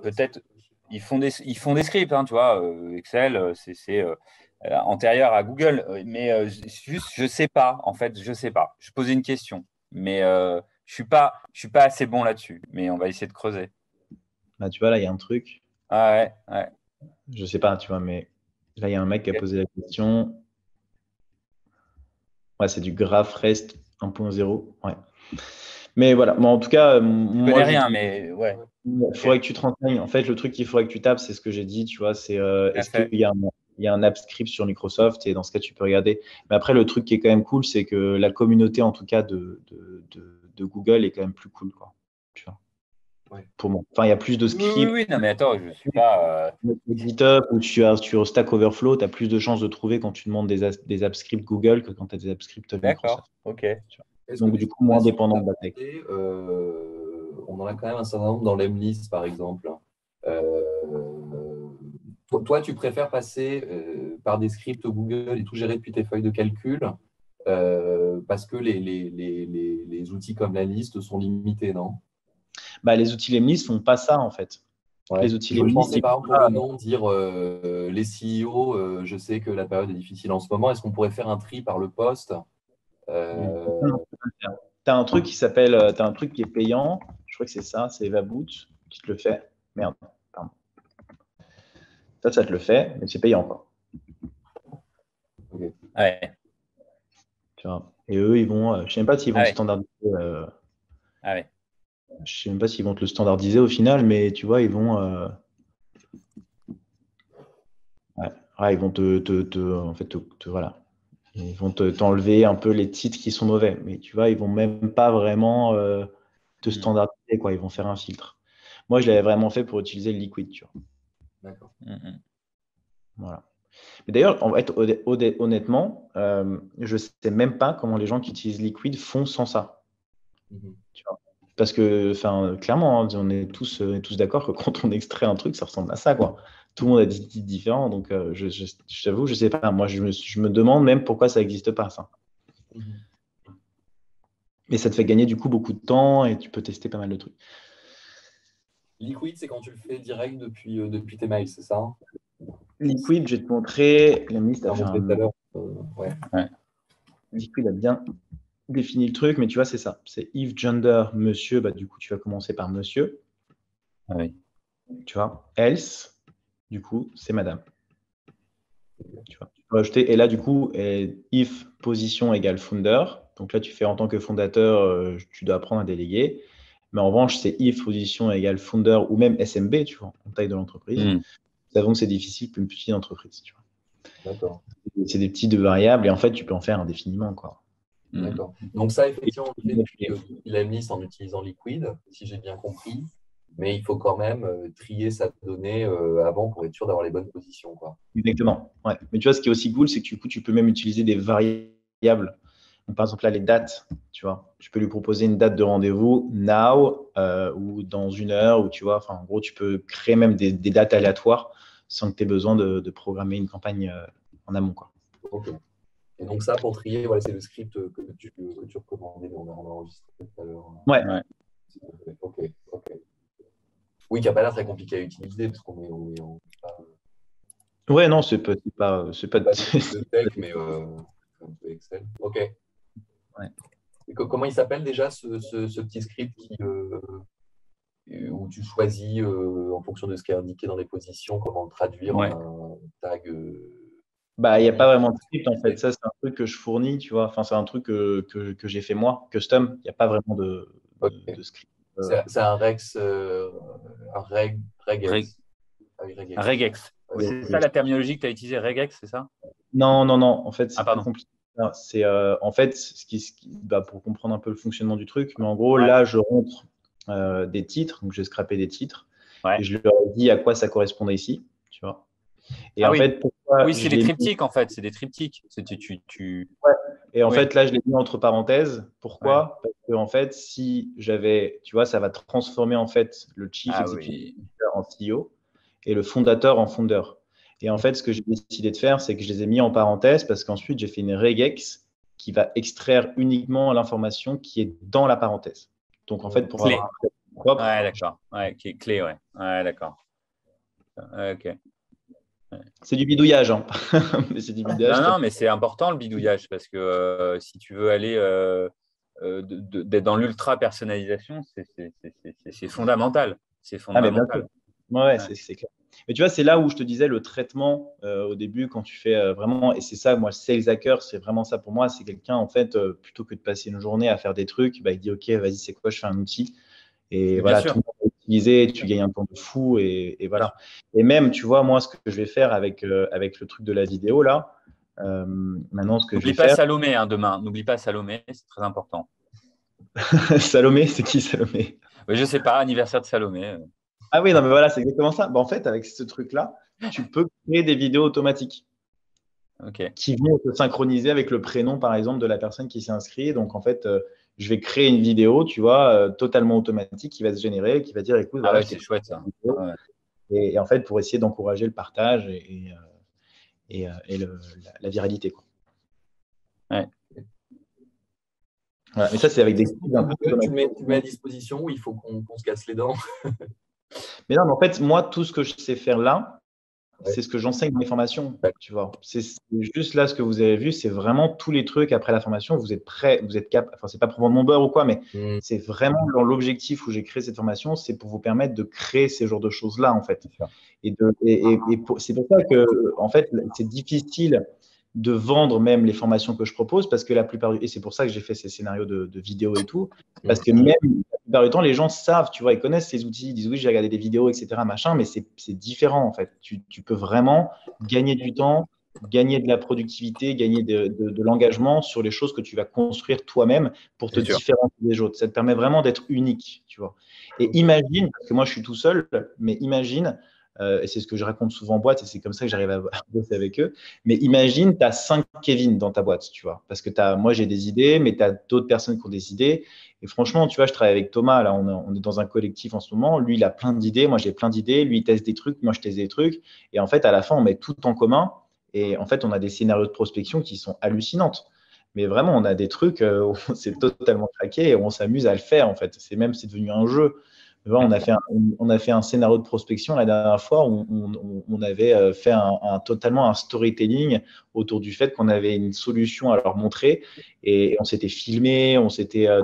peut-être ils font des scripts, hein, tu vois. Excel, c'est antérieur à Google, mais juste, je sais pas, en fait, je sais pas. Je posais une question, mais je suis pas assez bon là-dessus, mais on va essayer de creuser. Bah, tu vois, là, il y a un truc. Ah ouais, ouais. Je sais pas, tu vois, mais là, il y a un mec qui a Ok. posé la question. Ouais, c'est du Graph REST 1.0. Ouais. Mais voilà, moi, en tout cas, Je moi, connais je rien, mais ouais. il Ok, faudrait que tu te renseignes. En fait, le truc qu'il faudrait que tu tapes, c'est ce que j'ai dit, tu vois, c'est tout à est-ce qu'il fait. y a il y a un app script sur Microsoft et dans ce cas, tu peux regarder. Mais après, le truc qui est quand même cool, c'est que la communauté, en tout cas, de Google est quand même plus cool, quoi. Tu vois, Ouais. pour moi. Enfin, il y a plus de scripts. Oui, non, mais attends, je suis pas. GitHub ou sur Stack Overflow, tu as plus de chances de trouver quand tu demandes des apps scripts Google que quand tu as des apps scripts D'accord, Microsoft. ok. Tu vois. Est-ce que Donc, les du coup, moins informations que dépendant tu as de la tech. apportées, on en a quand même un certain nombre dans l'Emlist, par exemple. Euh, toi, tu préfères passer par des scripts Google et tout gérer depuis tes feuilles de calcul parce que les outils comme la liste sont limités, non? Bah, les outils Lemlist font pas ça, en fait. Ouais. Les outils Je Lemlist, pensais ils par font exemple pour pas. le nom, dire les CEO, je sais que la période est difficile en ce moment. Est-ce qu'on pourrait faire un tri par le poste? Euh, Tu as un truc tu un truc qui est payant. Je crois que c'est ça, c'est Evaboot qui te le fait. Merde, pardon. Ça te le fait, mais c'est payant, quoi. Ouais, Tu vois. Et eux, ils vont, je sais même pas s'ils vont ah le ouais, standardiser. ah ouais. Je sais même pas s'ils vont te le standardiser au final, mais tu vois, ils vont, ouais, ils vont en fait, voilà. Ils vont t'enlever un peu les titres qui sont mauvais, mais tu vois, ils vont même pas vraiment te Hmm, standardiser, quoi. Ils vont faire un filtre. Moi, je l'avais vraiment fait pour utiliser le liquid, tu vois. d'accord. hmm. Voilà. Mais d'ailleurs, en fait, honnêtement, je sais même pas comment les gens qui utilisent liquid font sans ça. Mhm. Tu vois. Parce que, enfin, clairement, hein, on est tous d'accord que quand on extrait un truc, ça ressemble à ça, quoi. Tout le monde a des titres différents, donc je t'avoue, je sais pas. Moi, je me demande même pourquoi ça n'existe pas, ça. Mhm. Mais ça te fait gagner du coup beaucoup de temps et tu peux tester pas mal de trucs. Liquid, c'est quand tu le fais direct depuis tes mails, c'est ça? Liquid, je vais te montrer. La liste Tu a as fait montré tout à un. l'heure. Ouais. Ouais. Liquid a bien défini le truc, mais tu vois, c'est ça. C'est if gender monsieur, bah, du coup, tu vas commencer par monsieur. Ah oui. Tu vois. Else, du coup, c'est madame. Tu vois. Tu peux rajouter. Et là, du coup, if position égale founder. Donc là, tu fais en tant que fondateur, tu dois apprendre à déléguer. Mais en revanche, c'est if position égale founder ou même SMB, tu vois, en taille de l'entreprise. Hmm, Nous savons que c'est difficile pour une petite entreprise. Tu vois. D'accord. C'est des petites variables et en fait, tu peux en faire indéfiniment, quoi. hmm. D'accord. Donc ça, effectivement, on le fait Et- depuis la liste en utilisant Liquid, si j'ai bien compris. Mais il faut quand même trier sa donnée avant pour être sûr d'avoir les bonnes positions, quoi. Exactement. Ouais. Mais tu vois, ce qui est aussi cool, c'est que du coup, tu peux même utiliser des variables. Donc, par exemple, là, les dates, tu vois. Tu peux lui proposer une date de rendez-vous now ou dans une heure, ou tu vois, enfin, en gros, tu peux créer même des dates aléatoires sans que tu aies besoin de programmer une campagne en amont, quoi. Ok. Et donc ça, pour trier, voilà, c'est le script que tu recommandais, mais on a enregistré tout à l'heure. Ouais. Ouais. Ok, ok. Oui, qui n'a pas l'air très compliqué à utiliser, parce qu'on est en Ouais, non, c'est pas. pas de tech, mais un peu Excel. Ok. Ouais. Et comment il s'appelle déjà ce petit script où tu choisis en fonction de ce qui est indiqué dans les positions, comment le traduire Ouais. en un tag Bah, il n'y a pas unique. vraiment de script, en fait. Ça, c'est un truc que je fournis, tu vois. Enfin, c'est un truc que j'ai fait moi, custom. Il n'y a pas vraiment Ok. de script. C'est un Rex, un Reg- regex. Ah oui, regex. Regex. Ok. C'est ça la terminologie que tu as utilisée, regex, c'est ça? Non, non, non. En fait, Ah, c'est plus pardon. compliqué. C'est en fait bah, pour comprendre un peu le fonctionnement du truc. Mais en gros, Ouais. là, je rentre des titres. Donc, j'ai scrappé des titres Ouais. et je leur ai dit à quoi ça correspondait ici. Tu vois. Et Ah en oui. fait, pourquoi Oui, c'est je des l'ai mis. triptyques en fait. C'est des triptyques. C'est tu. Ouais. Et en Oui. fait, là, je l'ai mis entre parenthèses. Pourquoi? Parce que en fait, si j'avais, tu vois, ça va transformer en fait le chief Ah executive oui. en CEO et le fondateur en founder. Et en fait, ce que j'ai décidé de faire, c'est que je les ai mis en parenthèse parce qu'ensuite, j'ai fait une regex qui va extraire uniquement l'information qui est dans la parenthèse. Donc, en fait, pour Clé. avoir un truc propre, Ouais, d'accord. Ouais, qui est clé, ouais. Ouais, d'accord. Ok. c'est du bidouillage, hein. Mais c'est du bidouillage Non, très. non, mais c'est important le bidouillage parce que si tu veux aller d'être dans l'ultra personnalisation, c'est fondamental. C'est Ah, mais bien sûr. fondamental. Ouais, Ouais. c'est clair. Mais tu vois, c'est là où je te disais le traitement au début, quand tu fais vraiment, et c'est ça, moi, sales hacker, c'est vraiment ça pour moi. C'est quelqu'un, en fait, plutôt que de passer une journée à faire des trucs, bah, il dit, OK, vas-y, c'est quoi, je fais un outil. Et Mais bien voilà, tout sûr. le monde va l'utiliser, tu gagnes un temps de fou, et voilà. Et même, tu vois, moi, ce que je vais faire avec le truc de la vidéo, là, maintenant, ce que je N'oublie vais pas faire, Salomé demain. N'oublie pas Salomé, c'est très important. Salomé, c'est qui Salomé? Oui, je sais pas, anniversaire de Salomé. Ah oui, non, mais voilà, c'est exactement ça. Bah, en fait, avec ce truc-là, tu peux créer des vidéos automatiques Ok. qui vont se synchroniser avec le prénom, par exemple, de la personne qui s'est inscrite. Donc, en fait, je vais créer une vidéo, tu vois, totalement automatique qui va se générer, qui va dire, écoute, Ah voilà, ouais, je t'ai c'est créé chouette ça. une vidéo. Ouais. Et en fait, pour essayer d'encourager le partage et la viralité, quoi. Ouais. Voilà. Mais ça, c'est avec des Google, codes un peu tu automatiques. le mets à disposition ou il faut qu'on se casse les dents? Mais non, mais en fait, moi, tout ce que je sais faire là, Ouais. c'est ce que j'enseigne dans mes formations, D'accord. tu vois. C'est juste là ce que vous avez vu, c'est vraiment tous les trucs après la formation. Vous êtes prêts, vous êtes capable. Enfin, c'est pas pour vendre mon beurre ou quoi, mais Mm. c'est vraiment dans l'objectif où j'ai créé cette formation, c'est pour vous permettre de créer ces genres de choses-là, en fait. C'est pour ça que, en fait, c'est difficile de vendre même les formations que je propose parce que la plupart et c'est pour ça que j'ai fait ces scénarios de vidéos et tout, parce que même la plupart du temps, les gens savent, tu vois, ils connaissent ces outils, ils disent oui, j'ai regardé des vidéos, etc., machin, mais c'est différent, en fait. Tu peux vraiment gagner du temps, gagner de la productivité, gagner de l'engagement sur les choses que tu vas construire toi-même pour te C'est sûr. différencier des autres. Ça te permet vraiment d'être unique, tu vois. Et imagine, parce que moi, je suis tout seul, mais imagine, et c'est ce que je raconte souvent en boîte, et c'est comme ça que j'arrive à bosser avec eux. Mais imagine, tu as 5 Kevin dans ta boîte, tu vois. Parce que moi, j'ai des idées, mais tu as d'autres personnes qui ont des idées. Et franchement, tu vois, je travaille avec Thomas, là, on est dans un collectif en ce moment. Lui, il a plein d'idées, moi, j'ai plein d'idées. Lui, il teste des trucs, moi, je teste des trucs. Et en fait, à la fin, on met tout en commun. Et en fait, on a des scénarios de prospection qui sont hallucinantes. Mais vraiment, on a des trucs où c'est totalement craqué et on s'amuse à le faire, en fait. C'est devenu un jeu. On a fait un scénario de prospection la dernière fois où on avait fait totalement un storytelling autour du fait qu'on avait une solution à leur montrer et on s'était filmé,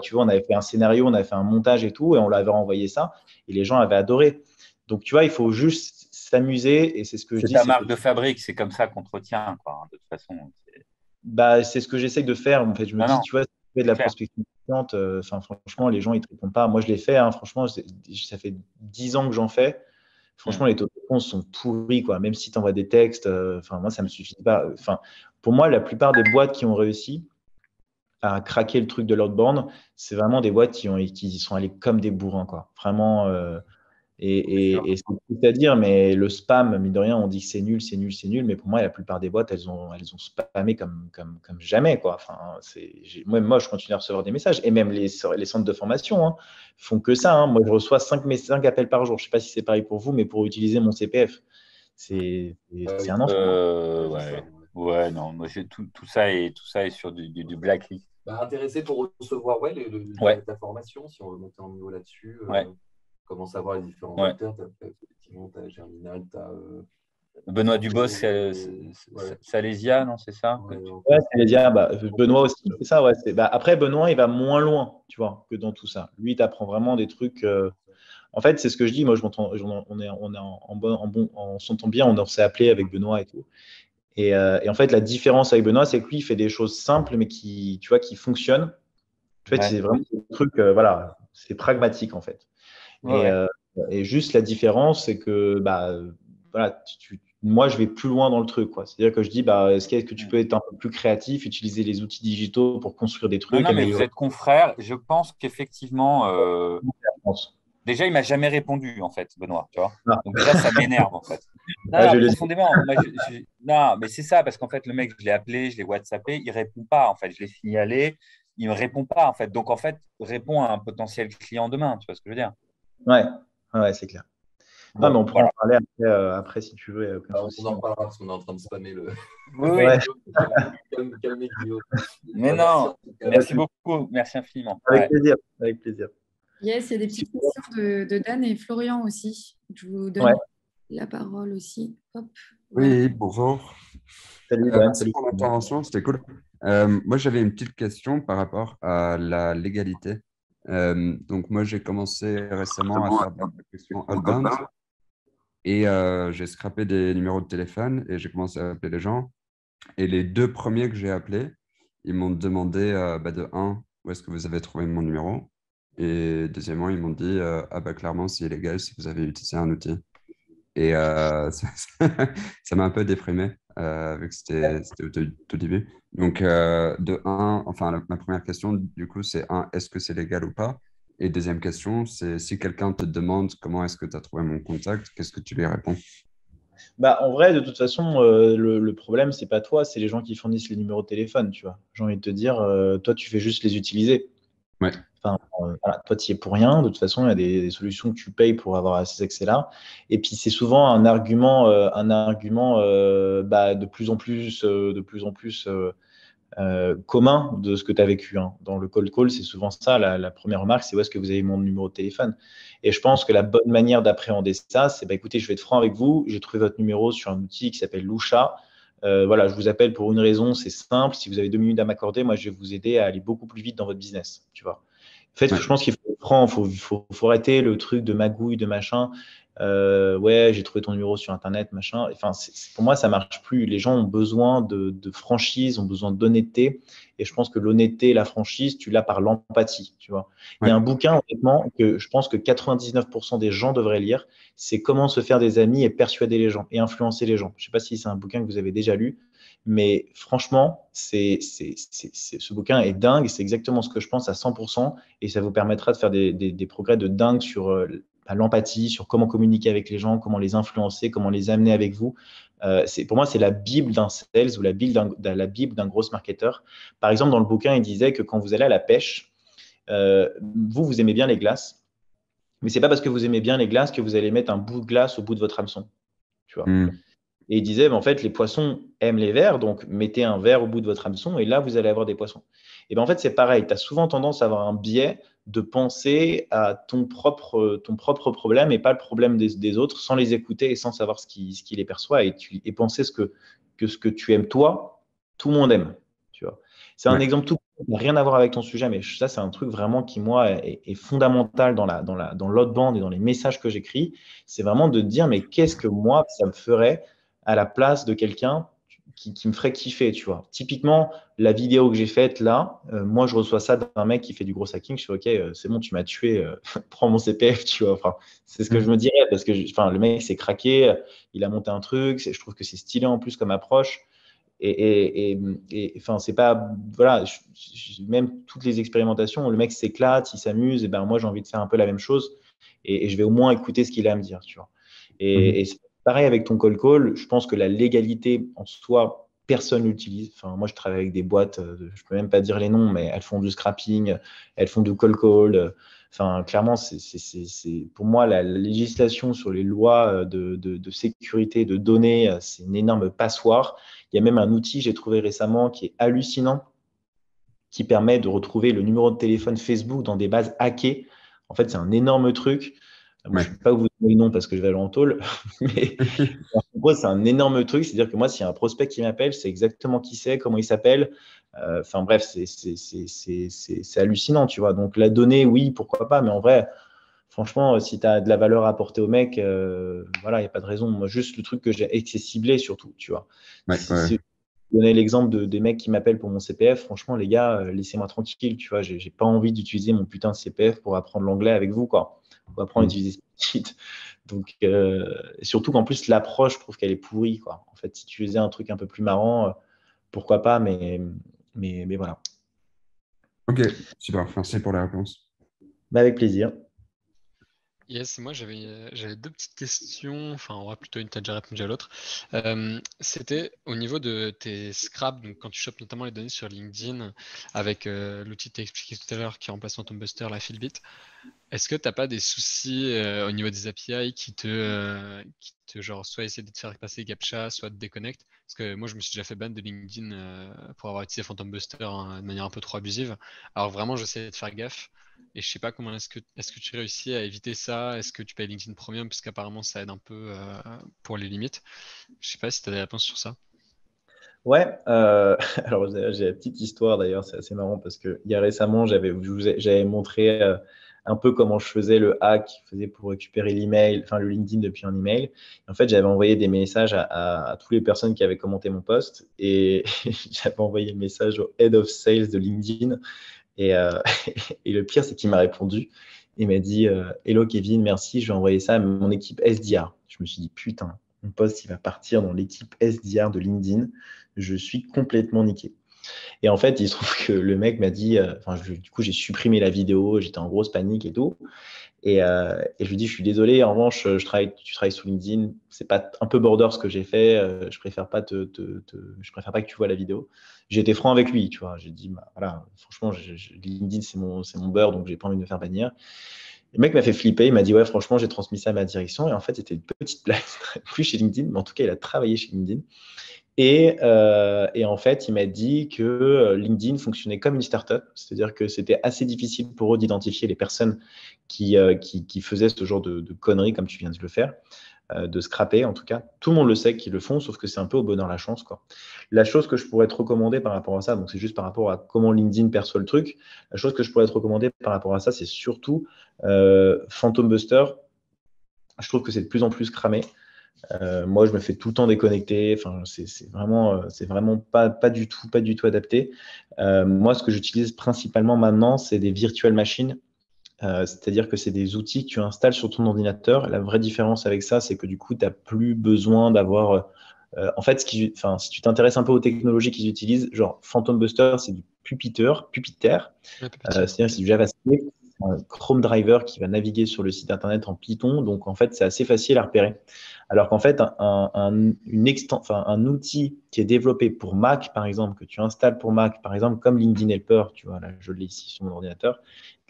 tu vois, on avait fait un scénario, on avait fait un montage et tout et on leur avait envoyé ça et les gens avaient adoré. Donc, tu vois, il faut juste s'amuser et c'est ce que je C'est dis. ta marque de fabrique, c'est comme ça qu'on te retient, quoi, hein, de toute façon. C'est ce que j'essaye de faire. En fait, je me Non, dis, non, tu vois, si tu fais de c'est la clair. prospection cliente, franchement, les gens, ils ne te répondent pas. Moi, je l'ai fait, hein, franchement, ça fait 10 ans que j'en fais. Franchement, les taux de réponse sont pourris, quoi. Même si tu envoies des textes, moi, ça ne me suffit pas. Pour moi, la plupart des boîtes qui ont réussi à craquer le truc de l'outbound, c'est vraiment des boîtes qui sont allées comme des bourrins, quoi. Vraiment. Et c'est tout à dire, mais le spam, mine de rien, on dit que c'est nul, c'est nul, c'est nul, mais pour moi, la plupart des boîtes, elles ont spammé comme jamais, quoi. Enfin, moi, je continue à recevoir des messages, et même les centres de formation font que ça. Moi, je reçois 5 appels par jour. Je ne sais pas si c'est pareil pour vous, mais pour utiliser mon CPF, c'est un enfer. Ouais, non, moi, tout ça est sur du blacklist. Intéressé pour recevoir ta formation, si on veut monter en niveau là-dessus. Comment savoir les différents acteurs. Effectivement, tu as Germinal, tu as. Benoît Dubos, Salésia, non, c'est ça? Ouais, Salésia, Benoît aussi, c'est ça. Ouais, après, Benoît, il va moins loin, tu vois, que dans tout ça. Lui, il t'apprend vraiment des trucs. En fait, c'est ce que je dis. Moi, on s'entend bien, on s'est appelé avec Benoît et tout. Et en fait, la différence avec Benoît, c'est que lui, il fait des choses simples, mais qui fonctionnent. En fait, c'est vraiment des trucs, voilà, c'est pragmatique, en fait. Et juste la différence, c'est que, voilà, moi, je vais plus loin dans le truc, quoi. C'est-à-dire que je dis, est-ce que tu peux être un peu plus créatif, utiliser les outils digitaux pour construire des trucs, Non, mais vous améliorer êtes confrères. Je pense qu'effectivement, la France. déjà, il m'a jamais répondu, en fait, Benoît, tu vois. Ah. Donc déjà, ça m'énerve, en fait. Non, Ah, non, je le dis. profondément. Moi, non, mais c'est ça, parce qu'en fait, le mec, je l'ai appelé, je l'ai WhatsAppé, il répond pas. En fait, je l'ai signalé, il me répond pas. En fait, donc en fait, réponds à un potentiel client demain. Tu vois ce que je veux dire? Ouais, ouais, c'est clair. Ah, mais Bon, on pourra en voilà. parler après si tu veux, il n'y a aucun On souci. en reparlera parce qu'on est en train de spammer Oui, le oui. Ouais, Guillaume. Calmez Guillaume. Mais Bah, merci non, en tout cas. merci beaucoup, merci infiniment. avec Ouais. plaisir, avec plaisir. Yes, il y a des petites questions de Dan et Florian aussi. Je vous Ouais, donne la parole aussi. Hop, voilà. Oui, bonjour. salut Dan, Merci salut. pour l'intervention, c'était cool. Moi, j'avais une petite question par rapport à la légalité. Donc, moi, j'ai commencé récemment à faire de la prospection outbound et j'ai scrappé des numéros de téléphone et j'ai commencé à appeler les gens. Et les deux premiers que j'ai appelés, ils m'ont demandé de un, où est-ce que vous avez trouvé mon numéro? Et deuxièmement, ils m'ont dit, ah bah clairement, c'est illégal si vous avez utilisé un outil. Et ça m'a un peu déprimé, vu que c'était au tout début. Donc, de un, enfin, ma première question, du coup, c'est un, est-ce que c'est légal ou pas? Et deuxième question, c'est si quelqu'un te demande comment est-ce que tu as trouvé mon contact, qu'est-ce que tu lui réponds? Bah, en vrai, de toute façon, le problème, c'est pas toi, c'est les gens qui fournissent les numéros de téléphone, tu vois. J'ai envie de te dire, toi, tu fais juste les utiliser. Ouais, Enfin, voilà, toi, tu y es pour rien. De toute façon, il y a des solutions que tu payes pour avoir ces accès-là. Et puis, c'est souvent un argument de plus en plus commun de ce que tu as vécu. Hein. Dans le cold call, c'est souvent ça. La première remarque, c'est où est-ce que vous avez mon numéro de téléphone. Et je pense que la bonne manière d'appréhender ça, c'est bah, écoutez, je vais être franc avec vous. J'ai trouvé votre numéro sur un outil qui s'appelle Lusha. Voilà, je vous appelle pour une raison, c'est simple. Si vous avez 2 minutes à m'accorder, moi, je vais vous aider à aller beaucoup plus vite dans votre business. Tu vois. En fait, ouais, je pense qu'il faut être franc, faut arrêter le truc de magouille, de machin. Ouais, j'ai trouvé ton numéro sur Internet, machin. Enfin, pour moi, ça marche plus. Les gens ont besoin de franchise, ont besoin d'honnêteté. Et je pense que l'honnêteté et la franchise, tu l'as par l'empathie, tu vois. Il y a ouais. un bouquin, honnêtement, que je pense que 99% des gens devraient lire. C'est Comment se faire des amis et persuader les gens et influencer les gens. Je ne sais pas si c'est un bouquin que vous avez déjà lu, mais franchement, ce bouquin est dingue. C'est exactement ce que je pense à 100%. Et ça vous permettra de faire des progrès de dingue sur l'empathie, sur comment communiquer avec les gens, comment les influencer, comment les amener avec vous. Pour moi, c'est la Bible d'un sales ou la Bible d'un gros marketeur. Par exemple, dans le bouquin, il disait que quand vous allez à la pêche, vous aimez bien les glaces, mais c'est pas parce que vous aimez bien les glaces que vous allez mettre un bout de glace au bout de votre hameçon. Tu vois. Hmm. Et il disait, en fait, les poissons aiment les vers, donc mettez un vers au bout de votre hameçon et là, vous allez avoir des poissons. Et bien, en fait, c'est pareil. Tu as souvent tendance à avoir un biais de penser à ton propre problème et pas le problème des autres sans les écouter et sans savoir ce qui les perçoit et penser que ce que tu aimes toi, tout le monde aime. Tu vois. C'est un Ouais, exemple tout n'a rien à voir avec ton sujet, mais ça, c'est un truc vraiment qui, moi, est fondamental dans l'outbound et dans les messages que j'écris. C'est vraiment de dire, mais qu'est-ce que moi, ça me ferait à la place de quelqu'un qui me ferait kiffer, tu vois. Typiquement, la vidéo que j'ai faite là, moi, je reçois ça d'un mec qui fait du gros hacking. Je fais, OK, c'est bon, tu m'as tué, prends mon CPF, tu vois. Enfin, c'est ce que je me dirais parce que le mec s'est craqué, il a monté un truc, je trouve que c'est stylé en plus comme approche. Enfin, c'est pas, voilà, même toutes les expérimentations, le mec s'éclate, il s'amuse, et ben moi, j'ai envie de faire un peu la même chose et je vais au moins écouter ce qu'il a à me dire, tu vois. Et c'est pareil avec ton call call. Je pense que la légalité en soi, personne l'utilise. Enfin, moi, je travaille avec des boîtes, je peux même pas dire les noms, mais elles font du scrapping, elles font du call call. Enfin, clairement, pour moi, la législation sur les lois de sécurité de données, c'est une énorme passoire. Il y a même un outil, j'ai trouvé récemment, qui est hallucinant, qui permet de retrouver le numéro de téléphone Facebook dans des bases hackées. En fait, c'est un énorme truc. Moi, je ouais. ne peux pas vous donner le nom parce que je vais aller en tôle, mais en gros, c'est un énorme truc. C'est-à-dire que moi, s'il y a un prospect qui m'appelle, c'est exactement qui c'est, comment il s'appelle. Enfin bref, c'est hallucinant, tu vois. Donc la donnée, oui, pourquoi pas, mais en vrai, franchement, si tu as de la valeur à apporter au mec, voilà, il n'y a pas de raison. Moi, juste le truc que j'ai ciblé surtout, tu vois. Ouais, ouais. Si je donnais l'exemple des mecs qui m'appellent pour mon CPF, franchement, les gars, laissez-moi tranquille, tu vois. J'ai pas envie d'utiliser mon putain de CPF pour apprendre l'anglais avec vous, quoi. Pour apprendre à utiliser Spreadsheet. Donc, surtout qu'en plus, l'approche, je trouve qu'elle est pourrie, quoi. En fait, si tu faisais un truc un peu plus marrant, pourquoi pas, mais voilà. Ok, super, merci pour la réponse. Mais avec plaisir. Yes, moi j'avais deux petites questions, enfin on va plutôt une, t'as déjà répondu à l'autre. C'était au niveau de tes scraps, donc quand tu chopes notamment les données sur LinkedIn avec l'outil que tu as expliqué tout à l'heure qui remplace Phantom Buster, la Fitbit, est-ce que t'as pas des soucis au niveau des API qui te genre soit essayer de te faire passer CAPTCHA, soit te déconnectent? Parce que moi je me suis déjà fait ban de LinkedIn pour avoir utilisé Phantom Buster hein, de manière un peu trop abusive. Alors vraiment j'essaie de faire gaffe. Et je sais pas comment est-ce que tu réussis à éviter ça? Est-ce que tu payes LinkedIn Premium? Parce qu'apparemment ça aide un peu pour les limites. Je sais pas si tu as des réponses sur ça. Ouais, alors j'ai la petite histoire d'ailleurs, c'est assez marrant parce que il y a récemment, j'avais montré un peu comment je faisais le hack, je faisais pour récupérer l'email, enfin le LinkedIn depuis un email. Et en fait, j'avais envoyé des messages à toutes les personnes qui avaient commenté mon post et j'avais envoyé un message au Head of Sales de LinkedIn. Et, et le pire, c'est qu'il m'a répondu. Il m'a dit Hello Kevin, merci, je vais envoyer ça à mon équipe SDR. Je me suis dit putain, mon poste il va partir dans l'équipe SDR de LinkedIn. Je suis complètement niqué. Et en fait, il se trouve que le mec m'a dit, du coup, j'ai supprimé la vidéo, j'étais en grosse panique et tout. Et je lui dis, je suis désolé, en revanche, tu travailles sous LinkedIn, c'est pas un peu border ce que j'ai fait, je préfère pas je préfère pas que tu vois la vidéo. J'ai été franc avec lui, tu vois. J'ai dit, bah, voilà, franchement, LinkedIn, c'est mon beurre, donc j'ai pas envie de me faire bannir. Le mec m'a fait flipper, il m'a dit, ouais, franchement, j'ai transmis ça à ma direction. Et en fait, c'était une petite blague, plus chez LinkedIn, mais en tout cas, il a travaillé chez LinkedIn. Et en fait, il m'a dit que LinkedIn fonctionnait comme une startup, c'est-à-dire que c'était assez difficile pour eux d'identifier les personnes qui faisaient ce genre de conneries comme tu viens de le faire, de scraper en tout cas. Tout le monde le sait qu'ils le font, sauf que c'est un peu au bonheur la chance, quoi. La chose que je pourrais te recommander par rapport à ça, donc c'est juste par rapport à comment LinkedIn perçoit le truc, la chose que je pourrais te recommander par rapport à ça, c'est surtout Phantom Buster. Je trouve que c'est de plus en plus cramé. Moi, je me fais tout le temps déconnecter. Enfin, c'est vraiment pas du tout adapté. Moi, ce que j'utilise principalement maintenant, c'est des virtual machines. C'est-à-dire que c'est des outils que tu installes sur ton ordinateur. La vraie différence avec ça, c'est que du coup, tu n'as plus besoin d'avoir. En fait, si tu t'intéresses un peu aux technologies qu'ils utilisent, genre Phantom Buster, c'est du Puppeteer. Ouais, Puppeteer, C'est-à-dire que ok. c'est du JavaScript, un Chrome driver qui va naviguer sur le site internet en Python. Donc, en fait, c'est assez facile à repérer. Alors qu'en fait, un outil qui est développé pour Mac, par exemple, que tu installes pour Mac, par exemple, comme LinkedIn Helper, tu vois, là, je l'ai ici sur mon ordinateur.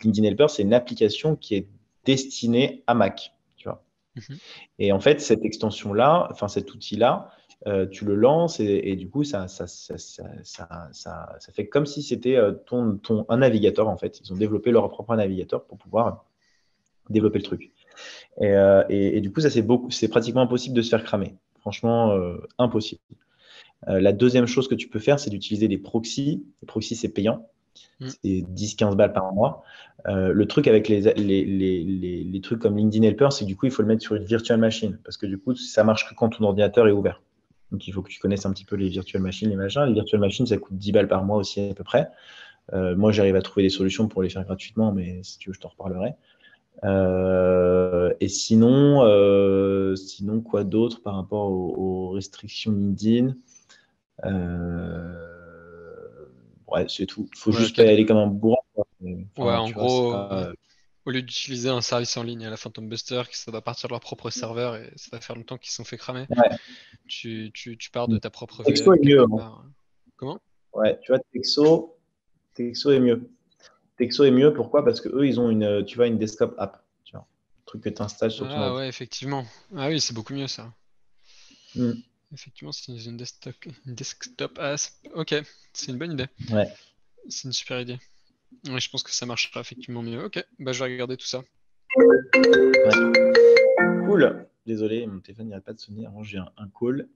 LinkedIn Helper, c'est une application qui est destinée à Mac, tu vois. Mhm. Et en fait, cette extension-là, enfin cet outil-là, tu le lances et du coup, ça fait comme si c'était un navigateur, en fait. Ils ont développé leur propre navigateur pour pouvoir développer le truc. Et du coup, c'est pratiquement impossible de se faire cramer. Franchement, impossible. La deuxième chose que tu peux faire, c'est d'utiliser des proxys. Les proxys, c'est payant. Mm. C'est 10-15 balles par mois. Le truc avec les trucs comme LinkedIn Helper, c'est que du coup, il faut le mettre sur une virtual machine. Parce que du coup, ça marche que quand ton ordinateur est ouvert. Donc, il faut que tu connaisses un petit peu les virtual machines, les machins. Les virtual machines, ça coûte 10 balles par mois aussi, à peu près. Moi, j'arrive à trouver des solutions pour les faire gratuitement, mais si tu veux, je t'en reparlerai. Et sinon, quoi d'autre par rapport aux restrictions LinkedIn? Ouais, c'est tout. Il faut Ouais, juste ok. pas y aller comme un bourrin, quoi. Ouais, Enfin, en tu vois, c'est gros, pas. au lieu d'utiliser un service en ligne à la Phantom Buster, qui ça va partir de leur propre serveur et ça va faire longtemps qu'ils se sont fait cramer, Ouais. tu pars de ta propre Texo VM est mieux, quelque hein. part. Comment? Ouais, tu vois, Texo est mieux. Texo est mieux, pourquoi? Parce que eux, ils ont tu vois, une desktop app. Tu vois, un truc que tu installes sur ton Ah ordi. ouais, effectivement. Ah oui, c'est beaucoup mieux ça. Hmm. Effectivement, c'est une desktop as. Ok, c'est une bonne idée. Ouais. C'est une super idée. Ouais, je pense que ça marchera effectivement mieux. Ok, bah je vais regarder tout ça. Ouais. Cool. Désolé, mon téléphone n'arrête pas de sonner. Avant, j'ai un call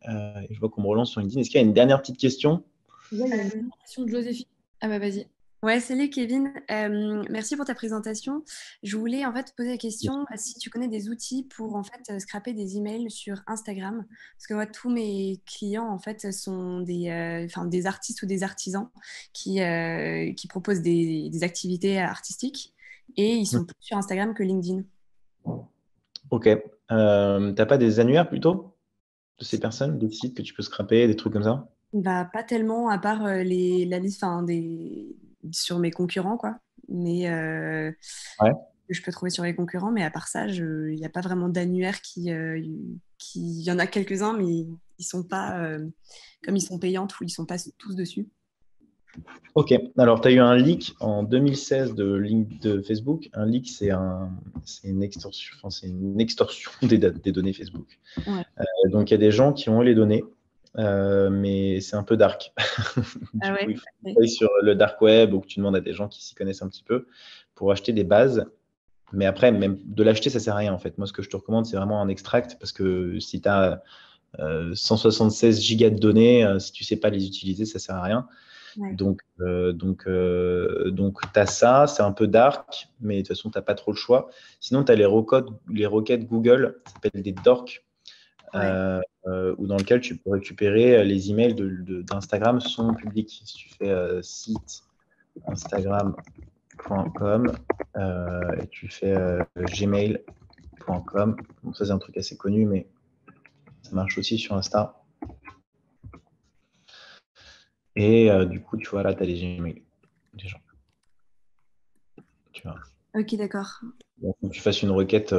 et je vois qu'on me relance sur LinkedIn. Est-ce qu'il y a une dernière petite question? Ouais, il y a une question de Joséphine. Ah bah vas-y. Ouais, salut Kevin. Merci pour ta présentation. Je voulais en fait te poser la question si tu connais des outils pour en fait scraper des emails sur Instagram. Parce que moi, tous mes clients en fait sont des artistes ou des artisans qui proposent des activités artistiques et ils sont plus sur Instagram que LinkedIn. Ok. T'as pas des annuaires plutôt de ces personnes, des sites que tu peux scraper, des trucs comme ça? Bah, pas tellement à part la liste sur mes concurrents quoi. Mais Ouais. que je peux trouver sur les concurrents, mais à part ça, il n'y a pas vraiment d'annuaires il y en a quelques-uns, mais ils sont pas, comme ils sont payants, ou ils sont pas tous dessus. Ok, alors tu as eu un leak en 2016 de Facebook. Un leak, c'est une extorsion, enfin, c'est une extorsion des données Facebook. Ouais. Donc il y a des gens qui ont eu les données, mais c'est un peu dark. Du coup, il faut aller sur le dark web ou que tu demandes à des gens qui s'y connaissent un petit peu pour acheter des bases. Mais après, même de l'acheter, ça sert à rien en fait. Moi, ce que je te recommande, c'est vraiment un extract parce que si tu as 176 gigas de données, si tu sais pas les utiliser, ça sert à rien. Ouais. Donc tu as ça, c'est un peu dark, mais de toute façon, tu n'as pas trop le choix. Sinon, tu as les requêtes Google, ça s'appelle des DORC, ou dans lequel tu peux récupérer les emails d'Instagram sont publics. Si tu fais site instagram.com et tu fais gmail.com, bon, ça c'est un truc assez connu, mais ça marche aussi sur Insta. Et du coup, tu vois, là, tu as les Gmail des gens. Tu vois. Ok, d'accord. Donc, faut que tu fasses une requête.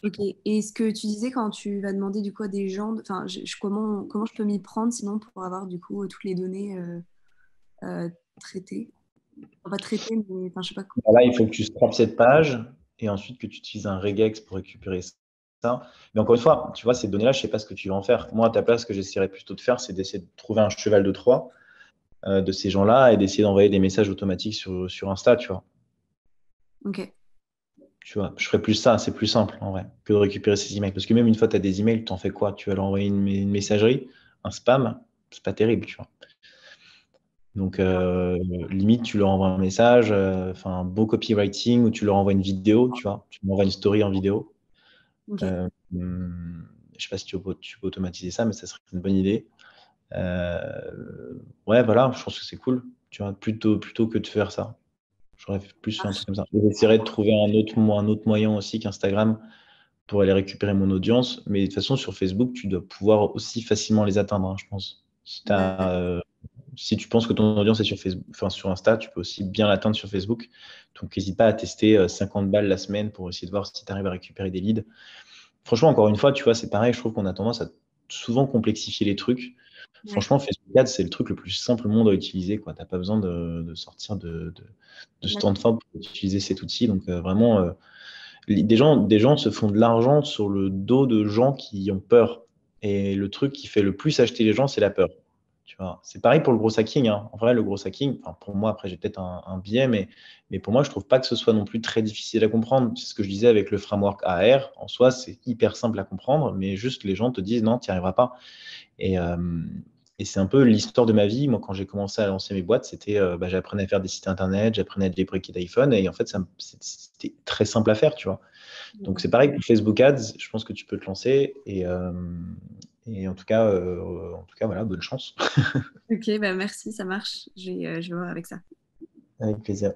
Ok. Et ce que tu disais quand tu vas demander du coup à des gens, enfin, comment je peux m'y prendre sinon pour avoir du coup toutes les données traitées, enfin, pas traitées, mais enfin, je sais pas comment. Là, il faut que tu scrapes cette page et ensuite que tu utilises un regex pour récupérer ça. Mais encore une fois, tu vois, ces données-là, je ne sais pas ce que tu vas en faire. Moi, à ta place, ce que j'essaierais plutôt de faire, c'est d'essayer de trouver un cheval de Troie de ces gens-là et d'essayer d'envoyer des messages automatiques sur Insta, tu vois. Ok. Tu vois, je ferais plus ça, c'est plus simple en vrai, que de récupérer ces emails. Parce que même une fois que tu as des emails, tu en fais quoi? Tu vas leur envoyer une messagerie, un spam, c'est pas terrible, tu vois. Donc, limite, tu leur envoies un message, un beau copywriting, ou tu leur envoies une vidéo, tu vois. Tu leur envoies une story en vidéo. Ok. Je sais pas si tu peux automatiser ça, mais ça serait une bonne idée. Ouais, voilà, je pense que c'est cool, tu vois, plutôt que de faire ça. J'aurais plus fait un truc comme ça. J'essaierais de trouver un autre moyen aussi qu'Instagram pour aller récupérer mon audience. Mais de toute façon, sur Facebook, tu dois pouvoir aussi facilement les atteindre, hein, je pense. Si tu penses que ton audience est sur Facebook, enfin sur Insta, tu peux aussi bien l'atteindre sur Facebook. Donc, n'hésite pas à tester 50 balles la semaine pour essayer de voir si tu arrives à récupérer des leads. Franchement, encore une fois, tu vois, c'est pareil. Je trouve qu'on a tendance à souvent complexifier les trucs. Ouais. Franchement, Facebook Ads, c'est le truc le plus simple au monde à utiliser. Tu n'as pas besoin de sortir de ce temps de fin pour utiliser cet outil. Donc, vraiment, des gens se font de l'argent sur le dos de gens qui ont peur. Et le truc qui fait le plus acheter les gens, c'est la peur. Tu vois. C'est pareil pour le gros hacking, hein. En vrai, le gros hacking, pour moi, après, j'ai peut-être un biais, mais pour moi, je ne trouve pas que ce soit non plus très difficile à comprendre. C'est ce que je disais avec le framework AR. En soi, c'est hyper simple à comprendre, mais juste les gens te disent non, tu n'y arriveras pas. Et c'est un peu l'histoire de ma vie. Moi, quand j'ai commencé à lancer mes boîtes, c'était j'apprenais à faire des sites internet, j'apprenais à débriquer d'iPhone, et en fait, c'était très simple à faire, tu vois. Donc, c'est pareil pour Facebook Ads. Je pense que tu peux te lancer, et en tout cas, voilà, bonne chance. Ok, bah merci, ça marche. Je vais voir avec ça. Avec plaisir.